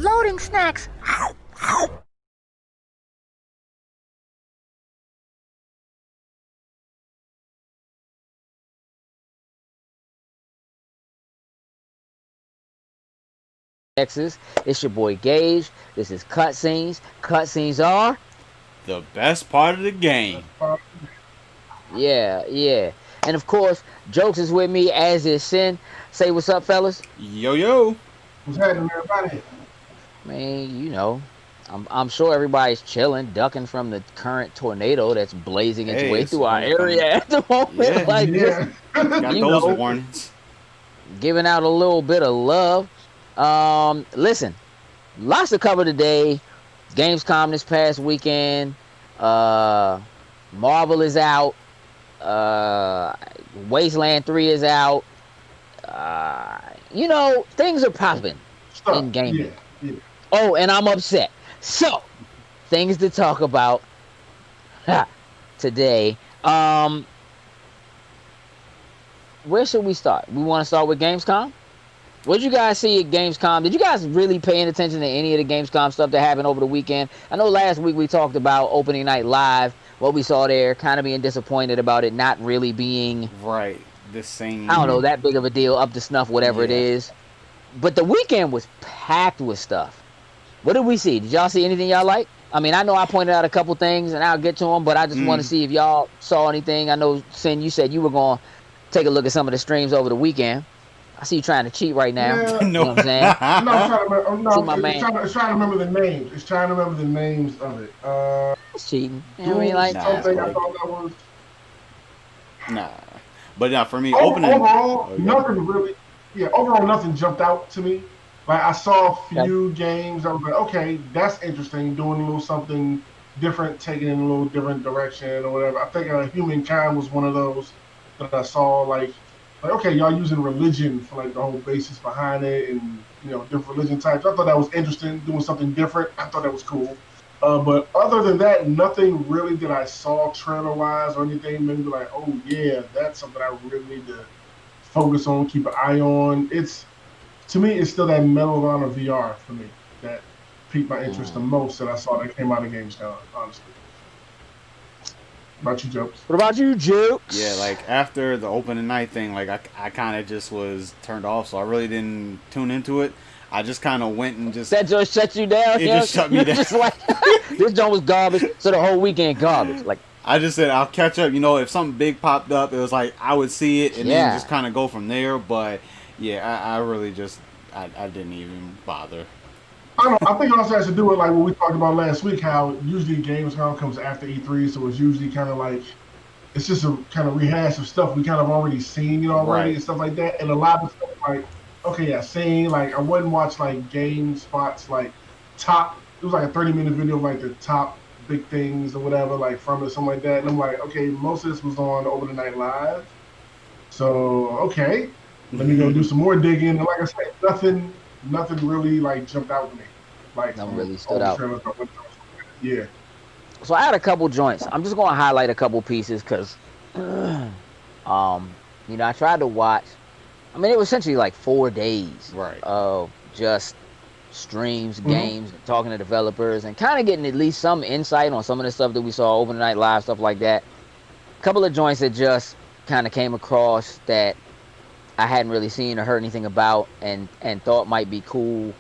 Loading snacks. Texas. It's your boy Gage. This is Cutscenes. Cutscenes are the best part of the game. yeah. And of course, Jokes is with me, as is Sin. Say what's up, fellas. Yo. What's happening, everybody? Man, you know, I'm sure everybody's chilling, ducking from the current tornado that's blazing its way through our area at the moment. Got those warnings. Giving out a little bit of love. Listen, lots to cover today. Gamescom this past weekend. Marvel is out. Wasteland 3 is out. Things are popping in gaming. Yeah. Oh, and I'm upset. So, things to talk about today. Where should we start? We want to start with Gamescom? What did you guys see at Gamescom? Did you guys really paying attention to any of the Gamescom stuff that happened over the weekend? I know last week we talked about opening night live, what we saw there, kind of being disappointed about it not really being right. The same. I don't know, that big of a deal, up to snuff, whatever it is. But the weekend was packed with stuff. What did we see? Did y'all see anything y'all like? I mean, I know I pointed out a couple things, and I'll get to them, but I just want to see if y'all saw anything. I know, Sin, you said you were going to take a look at some of the streams over the weekend. I see you trying to cheat right now. Yeah. You know what I'm saying? It's trying to remember the names. It's trying to remember the names of it. It's cheating. I something I thought that was. Nah. But for me, overall, nothing really. Yeah, overall, nothing jumped out to me. Like, I saw a few games. I was like, okay, that's interesting. Doing a little something different, taking it in a little different direction or whatever. I think Humankind was one of those that I saw. Like, okay, y'all using religion for like the whole basis behind it, and different religion types. I thought that was interesting, doing something different. I thought that was cool. But other than that, nothing really that I saw trailer wise or anything made me be like, oh yeah, that's something I really need to focus on, keep an eye on. To me, it's still that Medal of Honor VR for me that piqued my interest the most that I saw that came out of Gamescom, honestly. About you, Jokes? What about you, Jokes? Yeah, like after the opening night thing, like I kind of just was turned off, so I really didn't tune into it. I just kind of went and just that just shut you down. It just shut me down. Just like this joint was garbage, so the whole weekend garbage. Like I just said I'll catch up. You know, if something big popped up, it was like I would see it and then just kind of go from there. But yeah, I really just I didn't even bother. I don't know. I think it also has to do with like what we talked about last week. How usually Gamescom comes after E3, so it's usually kind of like it's just a kind of rehash of stuff we kind of already seen, already and stuff like that. And a lot of stuff like. Okay, yeah, seen, like, I wouldn't watch, like, GameSpot's, like, top, it was like a 30-minute video of, like, the top big things or whatever, like, from it, something like that, and I'm like, okay, most of this was on Over the Night Live, so, okay, let me go do some more digging, and like I said, nothing really, like, jumped out to me, like, nothing really stood out. Yeah. So I had a couple joints. I'm just going to highlight a couple pieces, because, I tried to watch. I mean, it was essentially like 4 days of just streams, games, talking to developers, and kind of getting at least some insight on some of the stuff that we saw Over the Night Live, stuff like that. A couple of joints that just kind of came across that I hadn't really seen or heard anything about and thought might be cool.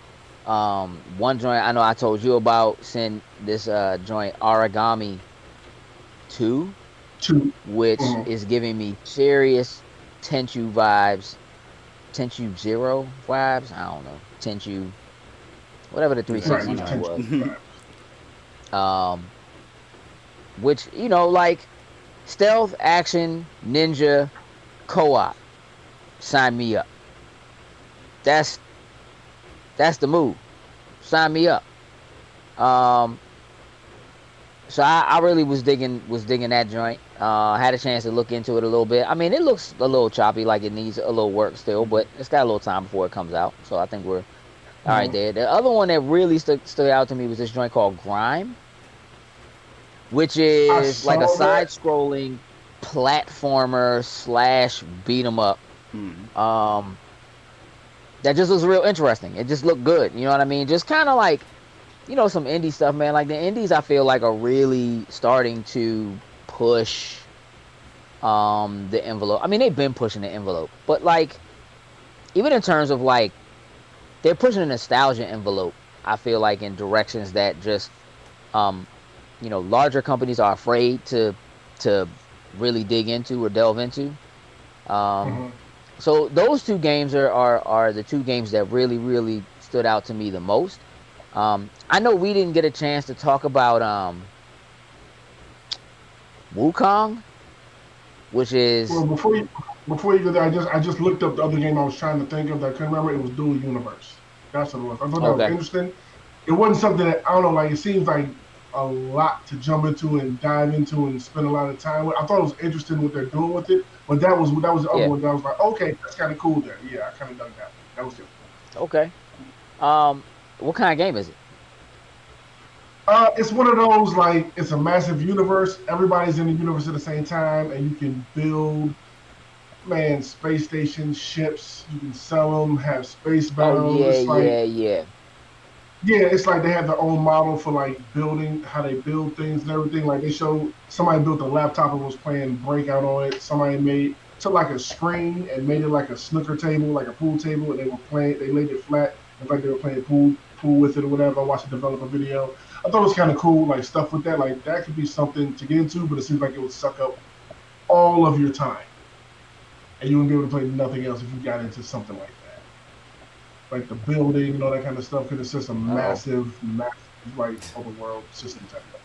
One joint I know I told you about, sent this joint Origami 2, which is giving me serious Tenchu vibes. Tenchu Zero vibes. I don't know. Tenchu, whatever the 360 was. Which, like stealth, action, ninja, co-op. Sign me up. That's the move. Sign me up. So I really was digging that joint. Had a chance to look into it a little bit. I mean, it looks a little choppy, like it needs a little work still, but it's got a little time before it comes out. So I think we're all right there. The other one that really stood out to me was this joint called Grime, which is like a side-scrolling platformer / beat 'em up. That just looks real interesting. It just looked good. You know what I mean? Just kind of like, some indie stuff, man. Like the indies, I feel like are really starting to push the envelope. I mean, they've been pushing the envelope, but like, even in terms of like, they're pushing the nostalgia envelope. I feel like in directions that just, larger companies are afraid to really dig into or delve into. So those two games are the two games that really, really stood out to me the most. I know we didn't get a chance to talk about Wukong, which is. Well, before you go there, I just looked up the other game I was trying to think of that I couldn't remember. It was Dual Universe. That's what it was. I thought that was interesting. It wasn't something that I don't know. Like it seems like a lot to jump into and dive into and spend a lot of time with. I thought it was interesting what they're doing with it, but that was the other one that I was like, okay, that's kind of cool there. Yeah, I kind of dug that. That was good. Okay. What kind of game is it? It's one of those, like, it's a massive universe. Everybody's in the universe at the same time, and you can build, space stations, ships. You can sell them, have space battles. Yeah. Yeah, it's like they have their own model for, like, building, how they build things and everything. Like, they showed somebody built a laptop and was playing Breakout on it. Somebody took, like, a screen and made it like a snooker table, like a pool table, and they laid it flat. In fact, they were playing pool with it or whatever. I watched a developer video. I thought it was kind of cool, like stuff with that. Like that could be something to get into, but it seems like it would suck up all of your time, and you wouldn't be able to play nothing else if you got into something like that. Like the building and all that kind of stuff, because it's just a massive, like open world system type of.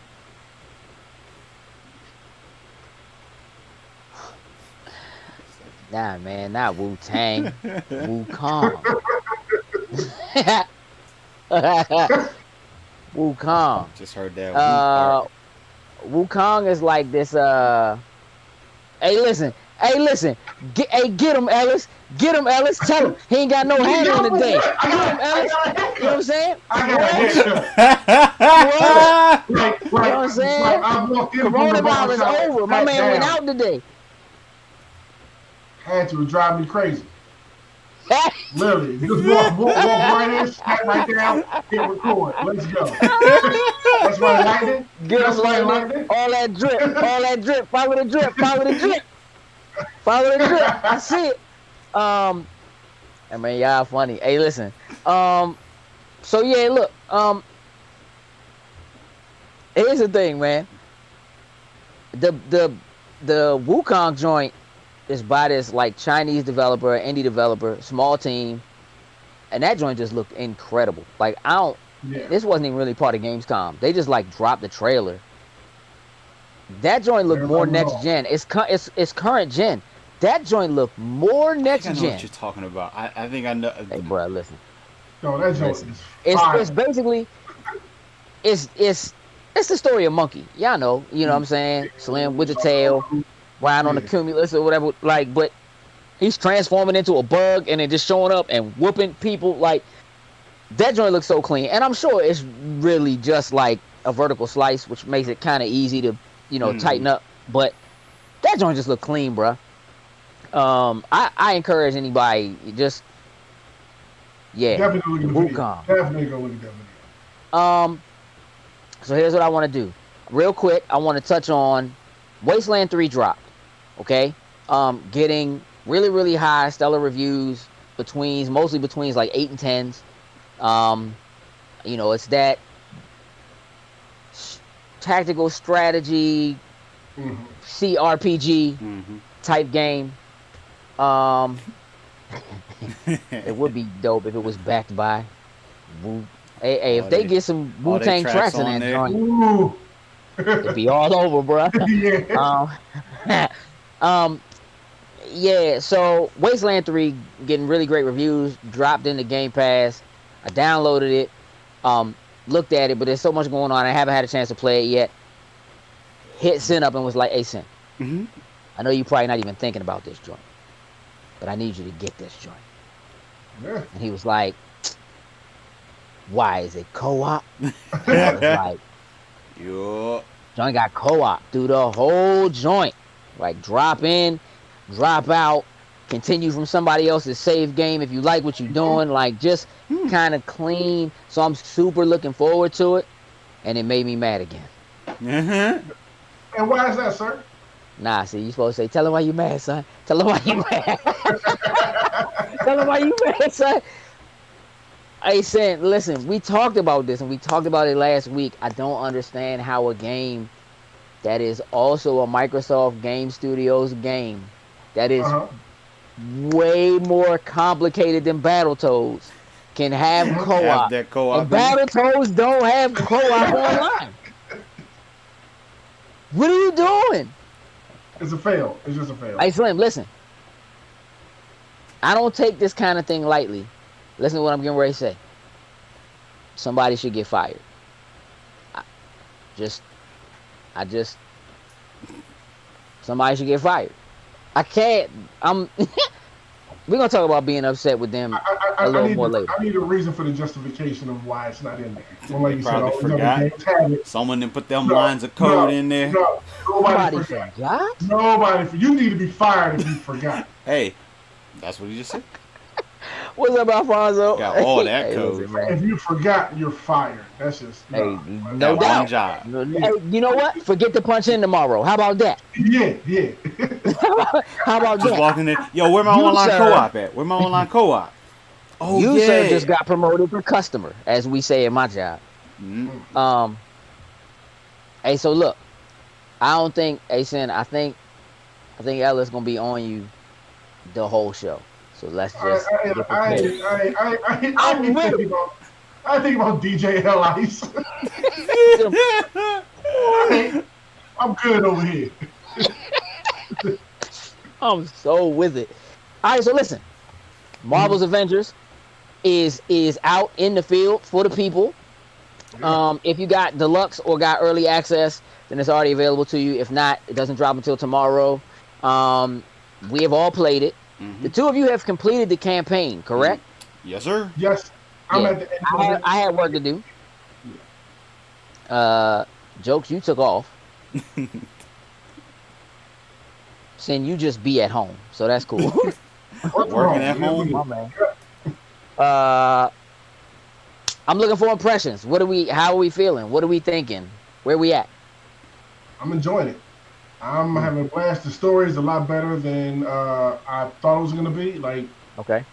Nah, man, not Wu-Tang, Wukong. Wukong. Just heard that. Wukong is like this. Hey, listen, Hey, listen. Get him, Ellis. Get him, Ellis. Tell him he ain't got no hat on today. Get him, Ellis. You know what I'm saying? I got a haircut. You know what I'm saying? Coronavirus over. My man went out today. Had to drive me crazy. Literally, just walk right in, snap right down, hit record. Let's go. That's right, lightning. Get us lightning. All that drip. Follow the drip. Follow the drip. I see it. I mean, y'all funny. Hey, listen. So yeah, look. Here's the thing, man. The Wukong joint is by this like Chinese developer, indie developer, small team, and that joint just looked incredible. Like this wasn't even really part of Gamescom. They just like dropped the trailer. That joint looked more next gen. It's current gen. That joint looked more next gen. I know what you're talking about. I think I know. Hey, bro, listen. No, that joint is it's basically it's the story of Monkey. Y'all know, you know what I'm saying? Slim with the tail, riding on the cumulus or whatever. Like, but he's transforming into a bug and then just showing up and whooping people. Like, that joint looks so clean. And I'm sure it's really just like a vertical slice, which makes it kind of easy to, tighten up. But that joint just look clean, bro. I encourage anybody just definitely look at the video. Definitely go look at that video. So here's what I want to do. Real quick, I want to touch on Wasteland 3 dropped. Okay? Getting really, really high stellar reviews mostly between like 8 and 10s. It's that tactical strategy CRPG type game. It would be dope if it was backed by Hey, if they get some Wu-Tang tracks in that joint, it'd be all over, bro. Yeah. So Wasteland 3 getting really great reviews, dropped into Game Pass. I downloaded it, looked at it, but there's so much going on. I haven't had a chance to play it yet. Hit Sin up and was like, "Hey, Sin, I know you're probably not even thinking about this joint, but I need you to get this joint." Yeah. And he was like, "Why is it co-op?" I was like, "Yo, joint got co-op through the whole joint, like drop in, drop out, continue from somebody else's save game if you like what you're doing, like just kind of clean." So I'm super looking forward to it, and it made me mad again. And why is that, sir? Nah, see, you supposed to say, "Tell him why you mad, son. Tell him why you mad." Tell him why you mad, son. Hey, Sin, listen, we talked about this, and we talked about it last week. I don't understand how a game that is also a Microsoft Game Studios game that is way more complicated than Battletoads can have co-op. That co-op and Battletoads don't have co-op online. What are you doing? It's a fail. It's just a fail. Hey, Slim, listen. I don't take this kind of thing lightly. Listen to what I'm getting ready to say. Somebody should get fired. Somebody should get fired. I can't. We're gonna talk about being upset with them a little more later. I need a reason for the justification of why it's not in there. Well, like you probably said, forgot. Someone didn't put them lines of code in there. Nobody forgot. Nobody. You need to be fired if you forgot. Hey, that's what he just said. What's up, Alfonso? Got all that code. If you forgot, you're fired. That's just no doubt. Job. Hey, you know what? Forget to punch in tomorrow. How about that? Yeah. How about just that? Walking in. Yo, where my online co-op at? Where my online co-op? Oh, you sir just got promoted to customer, as we say in my job. Hey, so look, I don't think, Sin, I think Ella's gonna be on you the whole show. So let's just. I think about DJ L Ice. I'm good over here. I'm so with it. All right, so listen, Marvel's Avengers is out in the field for the people. If you got deluxe or got early access, then it's already available to you. If not, it doesn't drop until tomorrow. We have all played it. Mm-hmm. The two of you have completed the campaign, correct? Yes, sir. Yes. I'm Yeah. at the end of it. I had work to do. Jokes, you took off. Sin, you just be at home, so that's cool. Working at home. My man. I'm looking for impressions. How are we feeling? What are we thinking? Where we at? I'm enjoying it. I'm having a blast. The story is a lot better than I thought it was gonna be. Like, Okay.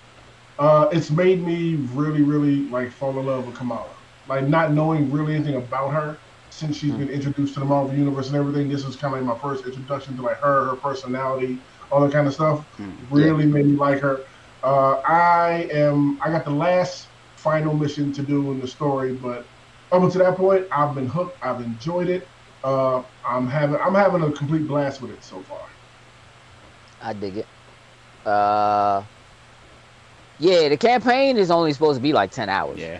it's made me really, really like fall in love with Kamala. Like, not knowing really anything about her since she's been introduced to the Marvel Universe and everything. This was kind of like my first introduction to like her personality, all that kind of stuff. Really made me like her. I got the last final mission to do in the story, but up until that point, I've been hooked. I've enjoyed it. I'm having a complete blast with it so far. I dig it. Yeah, the campaign is only supposed to be like 10 hours. Yeah.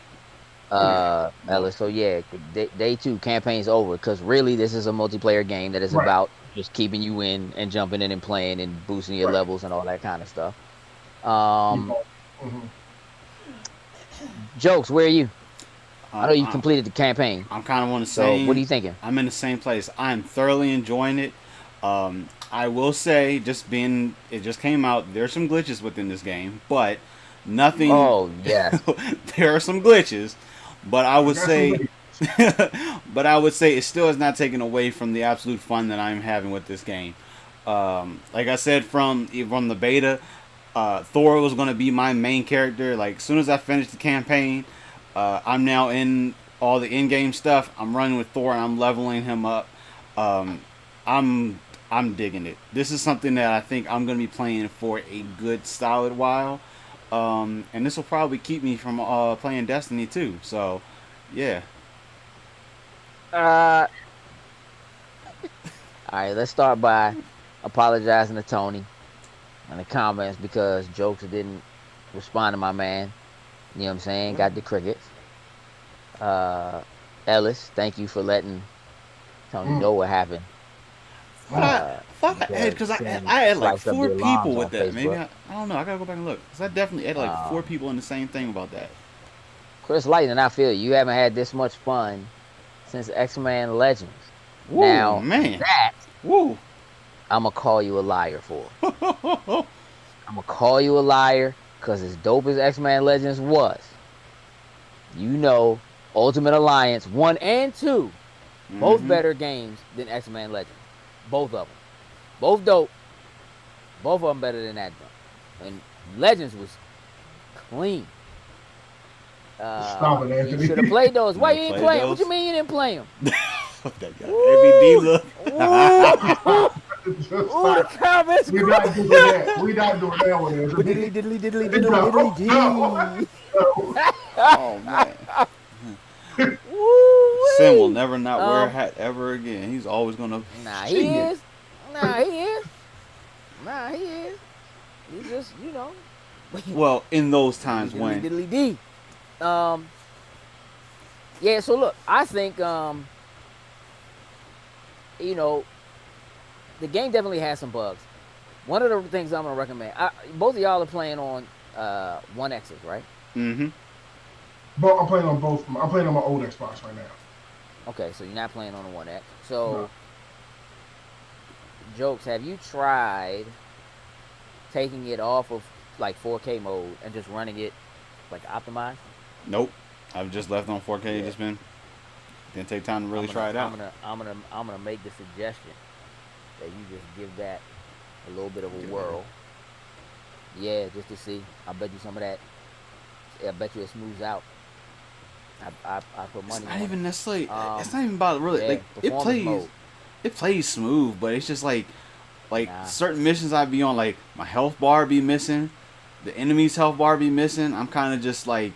Ellis. So yeah, day 2 campaign's over because really this is a multiplayer game that is about just keeping you in and jumping in and playing and boosting your levels and all that kind of stuff. Jokes, where are you? I know you completed the campaign. I'm kind of on the same. So what are you thinking? I'm in the same place. I'm thoroughly enjoying it. I will say, it just came out. There's some glitches within this game, but nothing. Oh yeah. There are some glitches, but I would say, it still is not taken away from the absolute fun that I'm having with this game. Like I said from the beta, Thor was going to be my main character. Like, as soon as I finished the campaign, I'm now in all the in-game stuff. I'm running with Thor and I'm leveling him up. I'm digging it. This is something that I think I'm going to be playing for a good solid while. And this will probably keep me from playing Destiny too. So, yeah. All right, let's start by apologizing to Tony in the comments because Jokes didn't respond to my man. You know what I'm saying? Got the crickets. Ellis, thank you for letting Tony know what happened. Because I had like 4 people with that. Maybe I don't know. I gotta go back and look. Because I definitely had like 4 people in the same thing about that. Chris Lightning, I feel you haven't had this much fun since X-Men Legends. Woo, now, man. I'm gonna call you a liar for. I'm gonna call you a liar because as dope as X-Men Legends was, you know, Ultimate Alliance 1 and 2, both better games than X-Men Legends. Both of them. Both dope. Both of them better than that. And Legends was clean. Stop it, Anthony. You should have played those. Why you ain't play them? What you mean you didn't play them? That guy. Every D look. Ooh, the comments. We're not doing that. We're not doing that one. Diddly dee. Oh, man. Sin will never not wear a hat ever again. He's always gonna. Nah, he is. He just, you know. Well, in those times when. Diddly dee. Yeah. So look, I think you know, the game definitely has some bugs. One of the things I'm gonna recommend. Both of y'all are playing on 1X's, right? Mm-hmm. But I'm playing on both. I'm playing on my old Xbox right now. Okay, so you're not playing on the 1X. So, Jokes, have you tried taking it off of like 4K mode and just running it like optimized? Nope. I've just left on 4K. Yeah. Just didn't take time to really try it out. I'm gonna make the suggestion that you just give that a little bit of a whirl. Yeah, just to see. I bet you some of that. I bet you it smooths out. I put money. It's not on even it. necessarily. It's not even about really. Like it plays. Mode. It plays smooth, but it's just like certain missions I'd be on. Like my health bar be missing, the enemy's health bar be missing. I'm kind of just like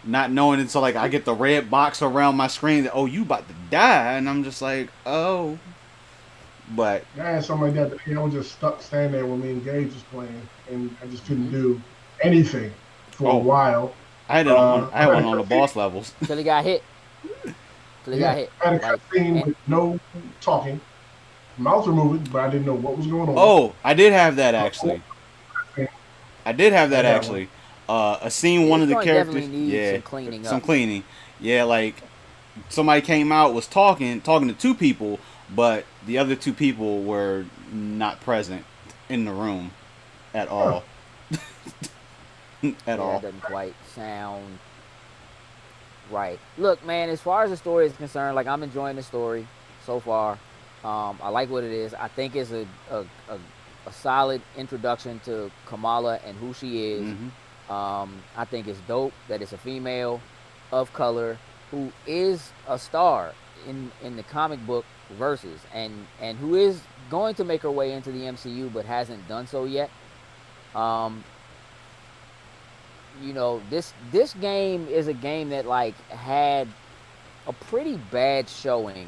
not knowing until like I get the red box around my screen that you about to die, and I'm just like But I had something like that. I was just stuck standing there when me and Gage was playing, and I just couldn't do anything for a while. I had it on. I had one on the boss levels. Till he got hit. I had a cutscene with no talking. Mouths were moving, but I didn't know what was going on. Oh, I did have that actually. I did have that That one. actually. A scene, one This of the joint characters, definitely needs yeah, some cleaning some up. cleaning. Yeah, like somebody came out, was talking to two people, but the other two people were not present in the room at Huh. all. At Yeah, that all. doesn't quite sound right. Look, man, as far as the story is concerned, like I'm enjoying the story so far. I like what it is. I think it's a solid introduction to Kamala and who she is. Hmm. I think it's dope that it's a female of color who is a star in the comic book verses and who is going to make her way into the MCU but hasn't done so yet. Um, this game is a game that like had a pretty bad showing,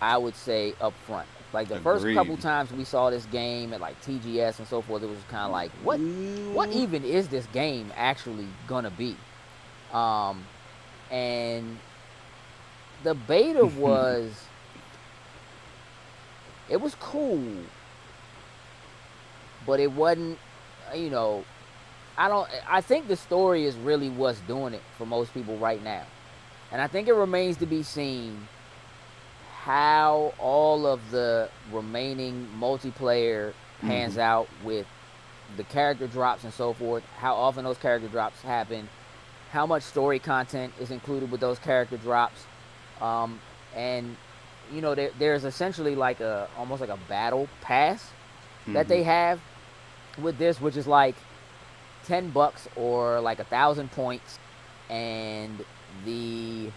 I would say, up front. Like the first couple Agreed. times we saw this game at like TGS and so forth, it was kind of like, what Ooh. even is this game actually gonna be? Um, and the beta it was cool, but it wasn't, you know, I think the story is really what's doing it for most people right now. And I think it remains to be seen how all of the remaining multiplayer pans Hmm. out with the character drops and so forth, how often those character drops happen, how much story content is included with those character drops. Um, and there's essentially like a almost like a battle pass that Hmm. they have with this, which is like $10 or like 1,000 points, and the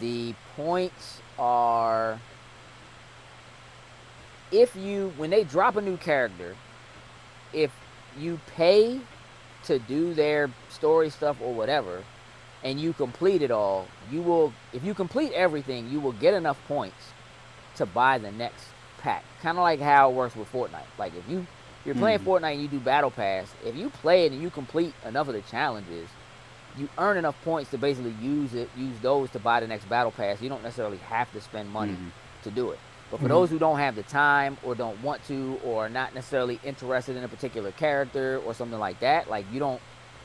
the points are, if you when they drop a new character, if you pay to do their story stuff or whatever, and you complete it all, you will, if you complete everything, you will get enough points to buy the next pack. Kind of like how it works with Fortnite. Like if you're playing Hmm. Fortnite and you do Battle Pass, if you play it and you complete enough of the challenges, you earn enough points to basically use those to buy the next Battle Pass. You don't necessarily have to spend money Hmm. to do it. But for Mhm. those who don't have the time or don't want to or are not necessarily interested in a particular character or something like that, like you don't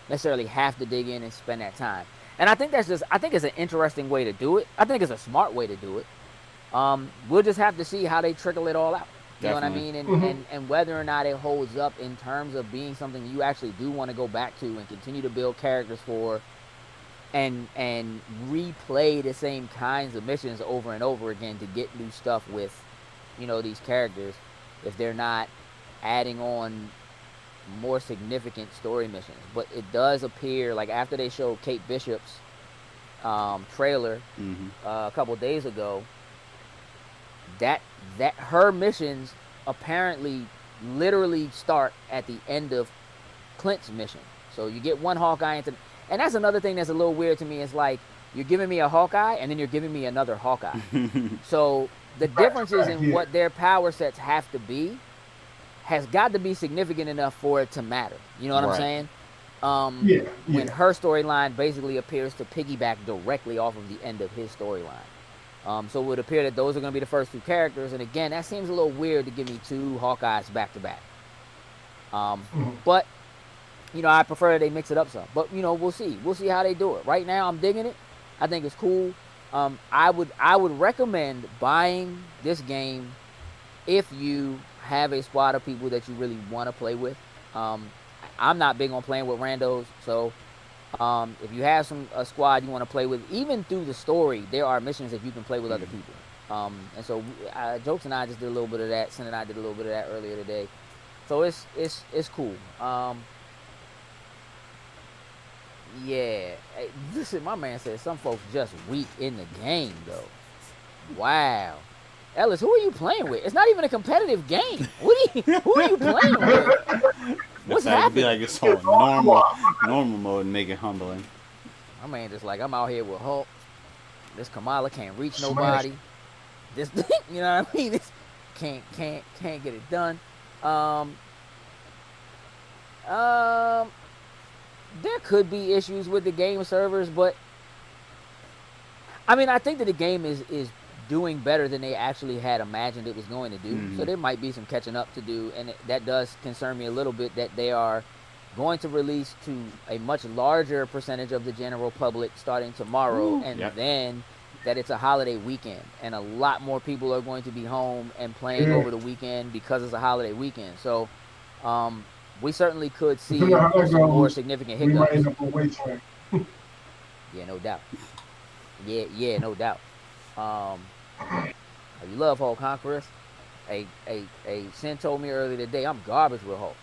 necessarily have to dig in and spend that time. And I think it's an interesting way to do it. I think it's a smart way to do it. We'll just have to see how they trickle it all out. You know what I Definitely. mean? And, Mhm. and and whether or not it holds up in terms of being something you actually do want to go back to and continue to build characters for, and replay the same kinds of missions over and over again to get new stuff with, these characters, if they're not adding on more significant story missions. But it does appear like after they showed Kate Bishop's trailer Hmm. a couple days ago, that that her missions apparently literally start at the end of Clint's mission. So you get one Hawkeye and that's another thing that's a little weird to me. It's like you're giving me a Hawkeye and then you're giving me another Hawkeye. So the Back to differences back, in yeah. what their power sets have to be has got to be significant enough for it to matter. You know what I'm Right. saying? Yeah, When yeah. her storyline basically appears to piggyback directly off of the end of his storyline. So it would appear that those are going to be the first two characters. And again, that seems a little weird to give me two Hawkeyes back to back. Mhm. But I prefer they mix it up some. But we'll see. We'll see how they do it. Right now, I'm digging it. I think it's cool. I would recommend buying this game if you have a squad of people that you really want to play with. Um, I'm not big on playing with randos, so if you have a squad you want to play with, even through the story, there are missions that you can play with other Hmm. people. And so Jokes and I just did a little bit of that. Sin and I did a little bit of that earlier today. So it's cool. Yeah. Hey, listen, my man said some folks just weak in the game though. Wow. Ellis, who are you playing with? It's not even a competitive game. Who are you playing with? What's Decided to be like happening? it's on normal mode and make it humbling. My man just like, I'm out here with Hulk. This Kamala can't reach Smash. nobody. This you know what I mean? This can't get it done. Um um there could be issues with the game servers, but I mean I think that the game is doing better than they actually had imagined it was going to do. Mhm. So there might be some catching up to do, and that does concern me a little bit that they are going to release to a much larger percentage of the general public starting tomorrow, and Yep. then that it's a holiday weekend, and a lot more people are going to be home and playing Yeah. over the weekend because it's a holiday weekend. So we certainly could see Depending on how that some more goes, significant we might hiccups. end up on wait time. Yeah, no doubt. Yeah, no doubt. You love Hulk, huh, Chris? A Sin told me earlier today I'm garbage with Hulk.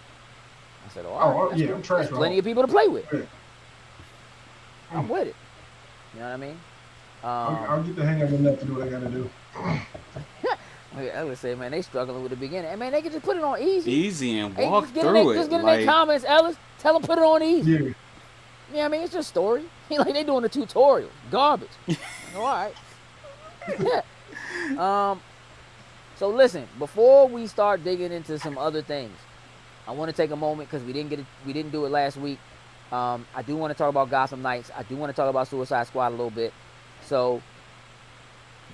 I said, all right, that's yeah, cool. I'm trash There's with plenty Hulk. of people to play with. Yeah. I'm with it. You know what I mean? I'll get the hang of enough to do what I got to do. I would say, man, they struggling with the beginning. And man, they can just put it on easy. Easy and Hey, walk just get through in it. Just get in Like, their comments, Ellis. Tell them put it on easy. Yeah. Yeah, I mean, it's just story. Like they doing a tutorial. Garbage. All right. Yeah. So listen, before we start digging into some other things, I want to take a moment because we didn't do it last week. I do want to talk about Gotham Knights. I do want to talk about Suicide Squad a little bit. So,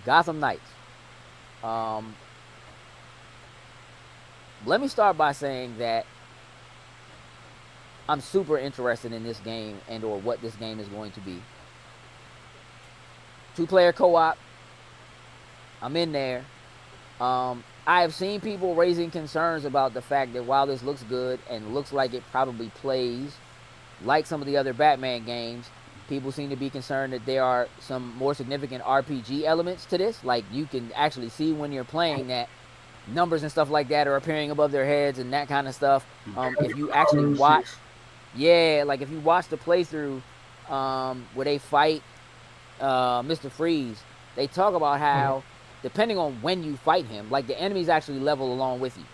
Gotham Knights. Let me start by saying that I'm super interested in this game and or what this game is going to be. 2-player co-op. I'm in there. I have seen people raising concerns about the fact that while this looks good and looks like it probably plays like some of the other Batman games, people seem to be concerned that there are some more significant RPG elements to this. Like you can actually see when you're playing that numbers and stuff like that are appearing above their heads and that kind of stuff. If you actually watch, like if you watch the playthrough where they fight Mr. Freeze, they talk about how depending on when you fight him, like the enemies actually level along with you.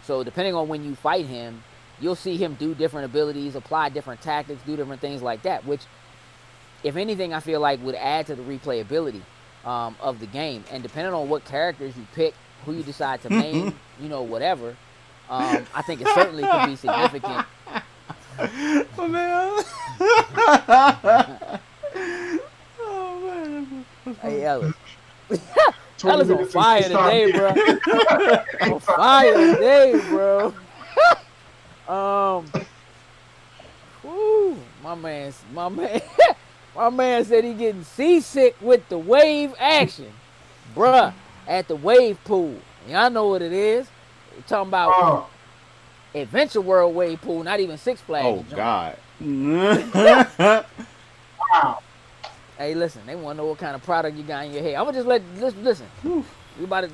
So depending on when you fight him, you'll see him do different abilities, apply different tactics, do different things like that, which, if anything, I feel like would add to the replayability of the game. And depending on what characters you pick, who you decide to main, whatever, I think it certainly could be significant. Oh, man. Oh, man. Hey, Ellis. Ellis on fire today, bro. On fire today, bro. Whoo, my man said he getting seasick with the wave action, bruh, at the wave pool. Y'all know what it is. We're talking about Adventure World wave pool, not even Six Flags. Oh, God. Wow. Hey, listen, they want to know what kind of product you got in your head. I'm gonna just listen. We about to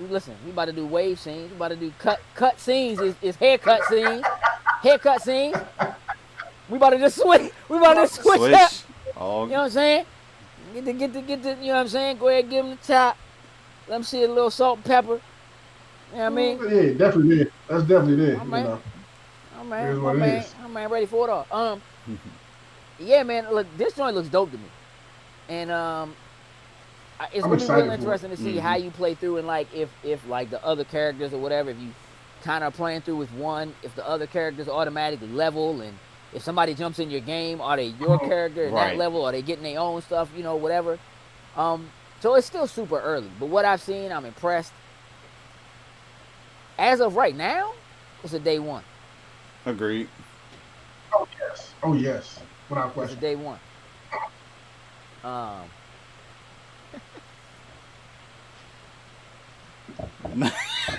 do wave scenes. We about to do cut scenes. Is haircut scenes. Haircut scenes. We about to just switch. We about to switch up. Oh. You know what I'm saying? Get the. You know what I'm saying? Go ahead, give them the top. Let them see a little salt and pepper. You know what I mean? Yeah, definitely did. That's definitely did. I'm ready for it all. Yeah, man. Look, this joint looks dope to me, and it's gonna be real interesting to see how you play through, and like if like the other characters or whatever, if you kind of playing through with one, if the other characters automatically level, and if somebody jumps in your game, are they your character in that level? Are they getting their own stuff? Whatever. So it's still super early, but what I've seen, I'm impressed. As of right now, it's a day one. Agreed. Oh yes. Without question. It's a day one.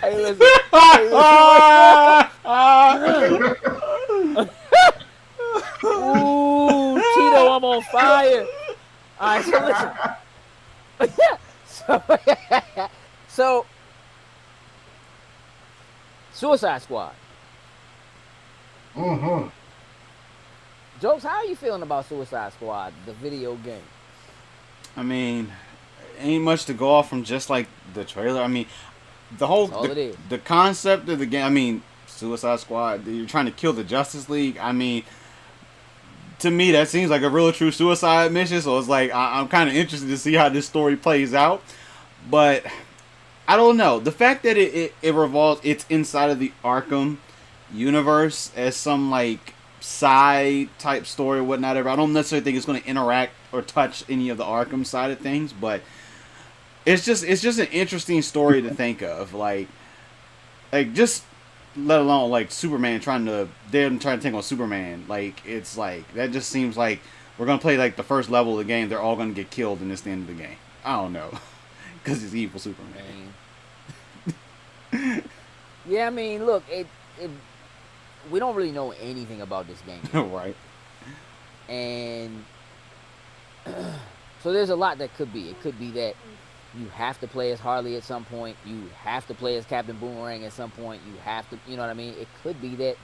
Hey, listen. Ooh, Tito, I'm on fire. All right, so listen. So, Suicide Squad. Jokes, how are you feeling about Suicide Squad, the video game? I mean, ain't much to go off from just like the trailer. I mean, the concept of the game. I mean, Suicide Squad. You're trying to kill the Justice League. I mean, to me, that seems like a real true suicide mission. So it's like I'm kind of interested to see how this story plays out. But I don't know. The fact that it revolves, it's inside of the Arkham universe as some like side type story or whatnot. I don't necessarily think it's going to interact or touch any of the Arkham side of things, but it's just an interesting story to think of. Like just let alone like Superman trying to take on Superman. Like it's like that just seems like we're gonna play like the first level of the game. They're all gonna get killed, and it's the end of the game. I don't know, because it's evil Superman. Yeah, I mean, look, we don't really know anything about this game, Right. and so there's a lot that could be. It could be that you have to play as Harley at some point. You have to play as Captain Boomerang at some point. You have to, you know what I mean? It could be that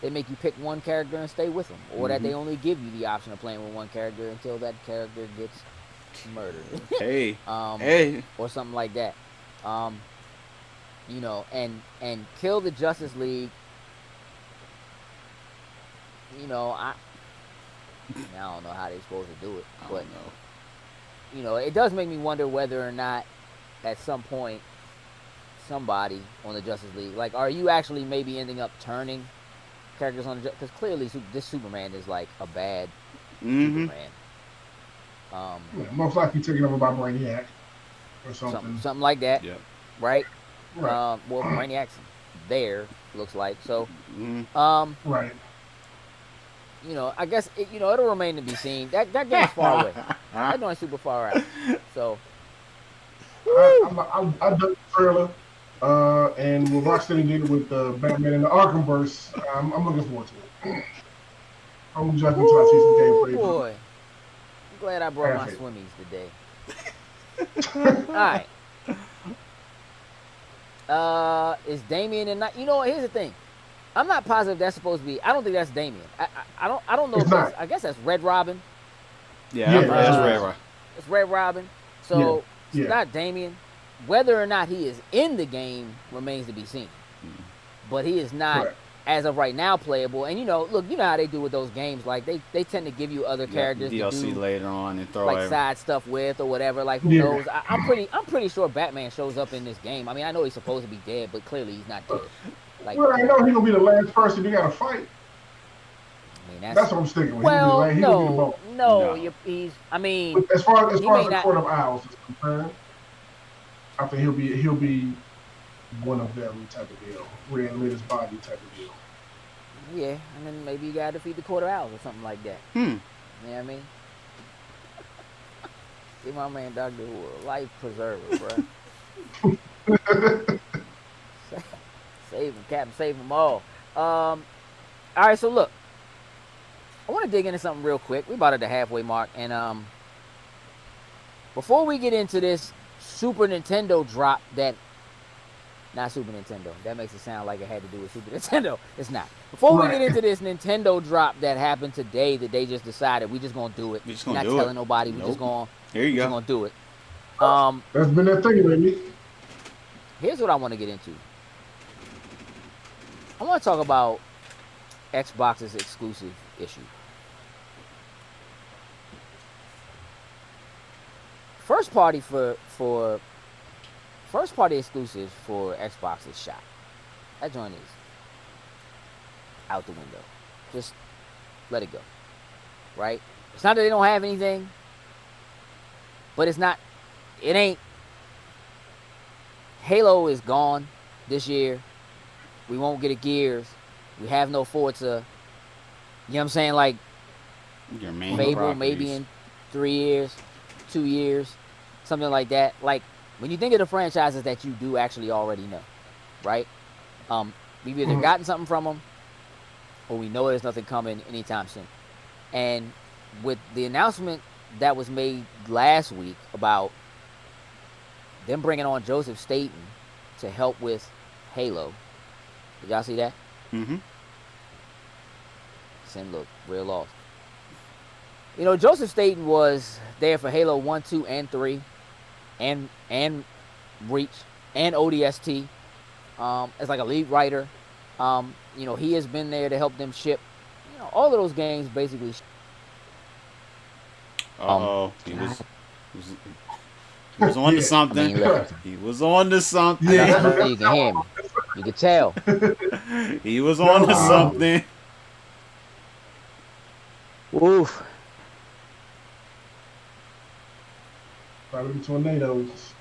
they make you pick one character and stay with them, or that they only give you the option of playing with one character until that character gets murdered. Hey. Or something like that. You know, and kill the Justice League. You know, I don't know how they're supposed to do it, but you know, it does make me wonder whether or not at some point somebody on the Justice League, like, are you actually maybe ending up turning characters on the because clearly this Superman is like a bad Superman. Most likely taken over by Brainiac or something like that. Yep. Right. Right. Well, Brainiac's there, looks like. So, right. You know, I guess it'll remain to be seen. That game's far away. That joint's super far out. So, I done the trailer, and what Rocksteady did with the Batman and the Arkhamverse, I'm looking forward to it. I'm just until I see some gameplay. Boy, I'm glad I brought my swimmies today. All right. Is Damian and not? You know what? Here's the thing. I'm not positive that's supposed to be. I don't think that's Damian. I don't know. I guess that's Red Robin. Yeah, that's Red Robin. It's Red Robin. So it's not Damian. Whether or not he is in the game remains to be seen. But he is not, as of right now, playable. And you know how they do with those games. Like they tend to give you other characters DLC to do, later on and throw like side stuff with or whatever. Like who knows? I'm pretty sure Batman shows up in this game. I mean, I know he's supposed to be dead, but clearly he's not dead. Like, well, I know he's gonna be the last person you gotta fight. I mean, that's what I'm sticking with. Well, no. He's. I mean, but as far as the Court of Owls is concerned, I think he'll be one of them type of deal, rid his body type of deal. Yeah, and then maybe you gotta defeat the Court of Owls or something like that. You know what I mean? Give my man Dr. Who a life preserver, bro. Save him, Captain. Save them all. All right, so look. I want to dig into something real quick. We're about at the halfway mark. And before we get into this Super Nintendo drop that... Not Super Nintendo. That makes it sound like it had to do with Super Nintendo. It's not. Before we get into this Nintendo drop that happened today that they just decided we're just going to do it. We're not telling nobody. We're just going to do it. That's been that thing lately. Here's what I want to get into. I want to talk about Xbox's exclusive issue. First party exclusives for Xbox is shot. That joint is out the window. Just let it go. Right? It's not that they don't have anything, but it ain't. Halo is gone this year. We won't get a Gears. We have no Forza. You know what I'm saying? Like, your main Fable properties. Maybe in 3 years, 2 years, something like that. Like, when you think of the franchises that you do actually already know, right? We've either gotten something from them, or we know there's nothing coming anytime soon. And with the announcement that was made last week about them bringing on Joseph Staten to help with Halo, did y'all see that? Mm-hmm. Sim look real lost. You know, Joseph Staten was there for Halo 1, 2, and 3, and Reach, and ODST, as like a lead writer. You know, he has been there to help them ship, you know, all of those games basically. He was on to something. He was on to something. Yeah, you can hear me. You can tell. He was on to something. Oof. Probably tornadoes.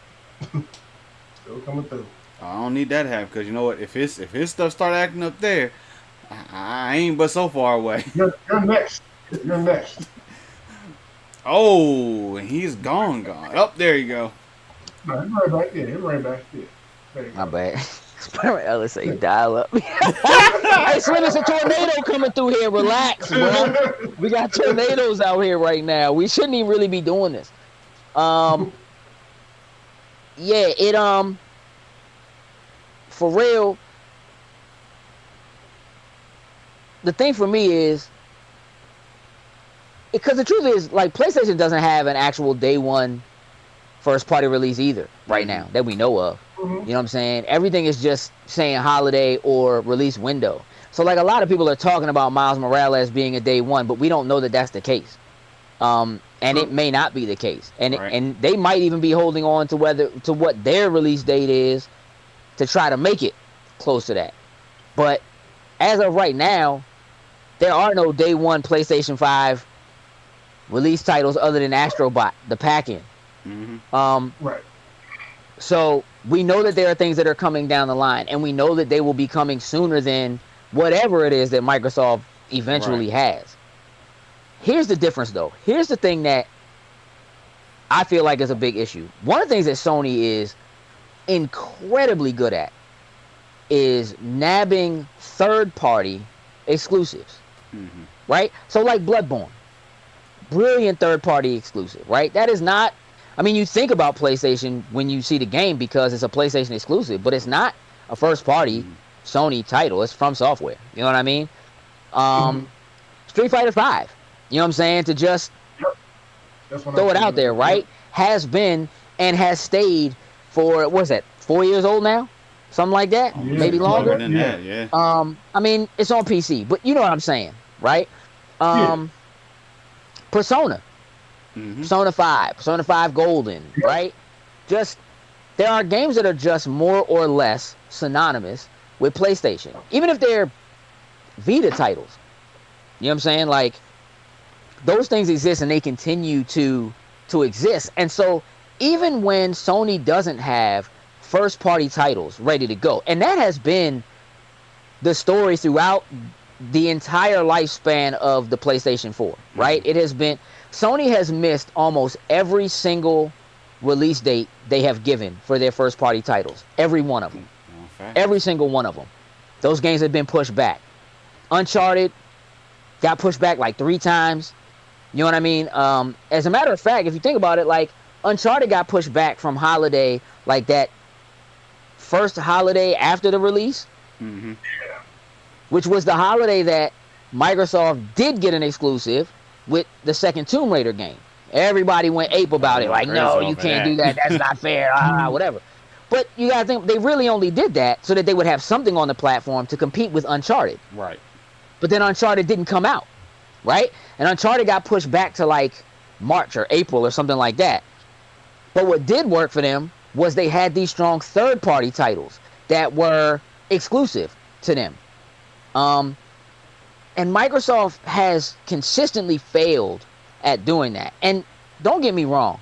Still coming through. I don't need that to happen because you know what? If his stuff start acting up there, I ain't but so far away. You're next. You're next. Oh, he's gone. Oh, there you go. No, he's right back. Yeah, he's right back. Yeah. There you My go. bad. Spider-Man Ellis say dial up. Hey, Slim, it's a tornado coming through here. Relax, bro. We got tornadoes out here right now. We shouldn't even really be doing this. Yeah, it for real. The thing for me is, because the truth is, like, PlayStation doesn't have an actual day one first party release either right now that we know of. You know what I'm saying? Everything is just saying holiday or release window. So, like, a lot of people are talking about Miles Morales being a day one, but we don't know that that's the case. And it may not be the case. And and they might even be holding on to what their release date is to try to make it close to that. But as of right now, there are no day one PlayStation 5 release titles other than Astro Bot, the pack-in. Right. So we know that there are things that are coming down the line, and we know that they will be coming sooner than whatever it is that Microsoft eventually has. Here's the difference, though. Here's the thing that I feel like is a big issue. One of the things that Sony is incredibly good at is nabbing third-party exclusives, right? So like Bloodborne, brilliant third-party exclusive, right? That is not, I mean, you think about PlayStation when you see the game because it's a PlayStation exclusive, but it's not a first-party Sony title. It's from software. You know what I mean? Street Fighter V, you know what I'm saying? To just throw it out there, right? Has been and has stayed for, what's that, 4 years old now? Something like that? Maybe longer? Than that, yeah. I mean, it's on PC, but you know what I'm saying, right? Persona. Persona 5. Persona 5 Golden, right? Just, there are games that are just more or less synonymous with PlayStation. Even if they're Vita titles. You know what I'm saying? Like, those things exist and they continue to exist. And so, even when Sony doesn't have first-party titles ready to go, and that has been the story throughout the entire lifespan of the PlayStation 4, right? It has been, Sony has missed almost every single release date they have given for their first-party titles. Every one of them. Every single one of them. Those games have been pushed back. Uncharted got pushed back like 3 times. You know what I mean? As a matter of fact, if you think about it, like, Uncharted got pushed back from holiday, like that first holiday after the release, which was the holiday that Microsoft did get an exclusive with the second Tomb Raider game. Everybody went ape about it, like, no, you can't do that, that's not fair, whatever. But you gotta think, they really only did that so that they would have something on the platform to compete with Uncharted. Right. But then Uncharted didn't come out, right? And Uncharted got pushed back to like March or April or something like that. But what did work for them was they had these strong third-party titles that were exclusive to them. And Microsoft has consistently failed at doing that. And don't get me wrong,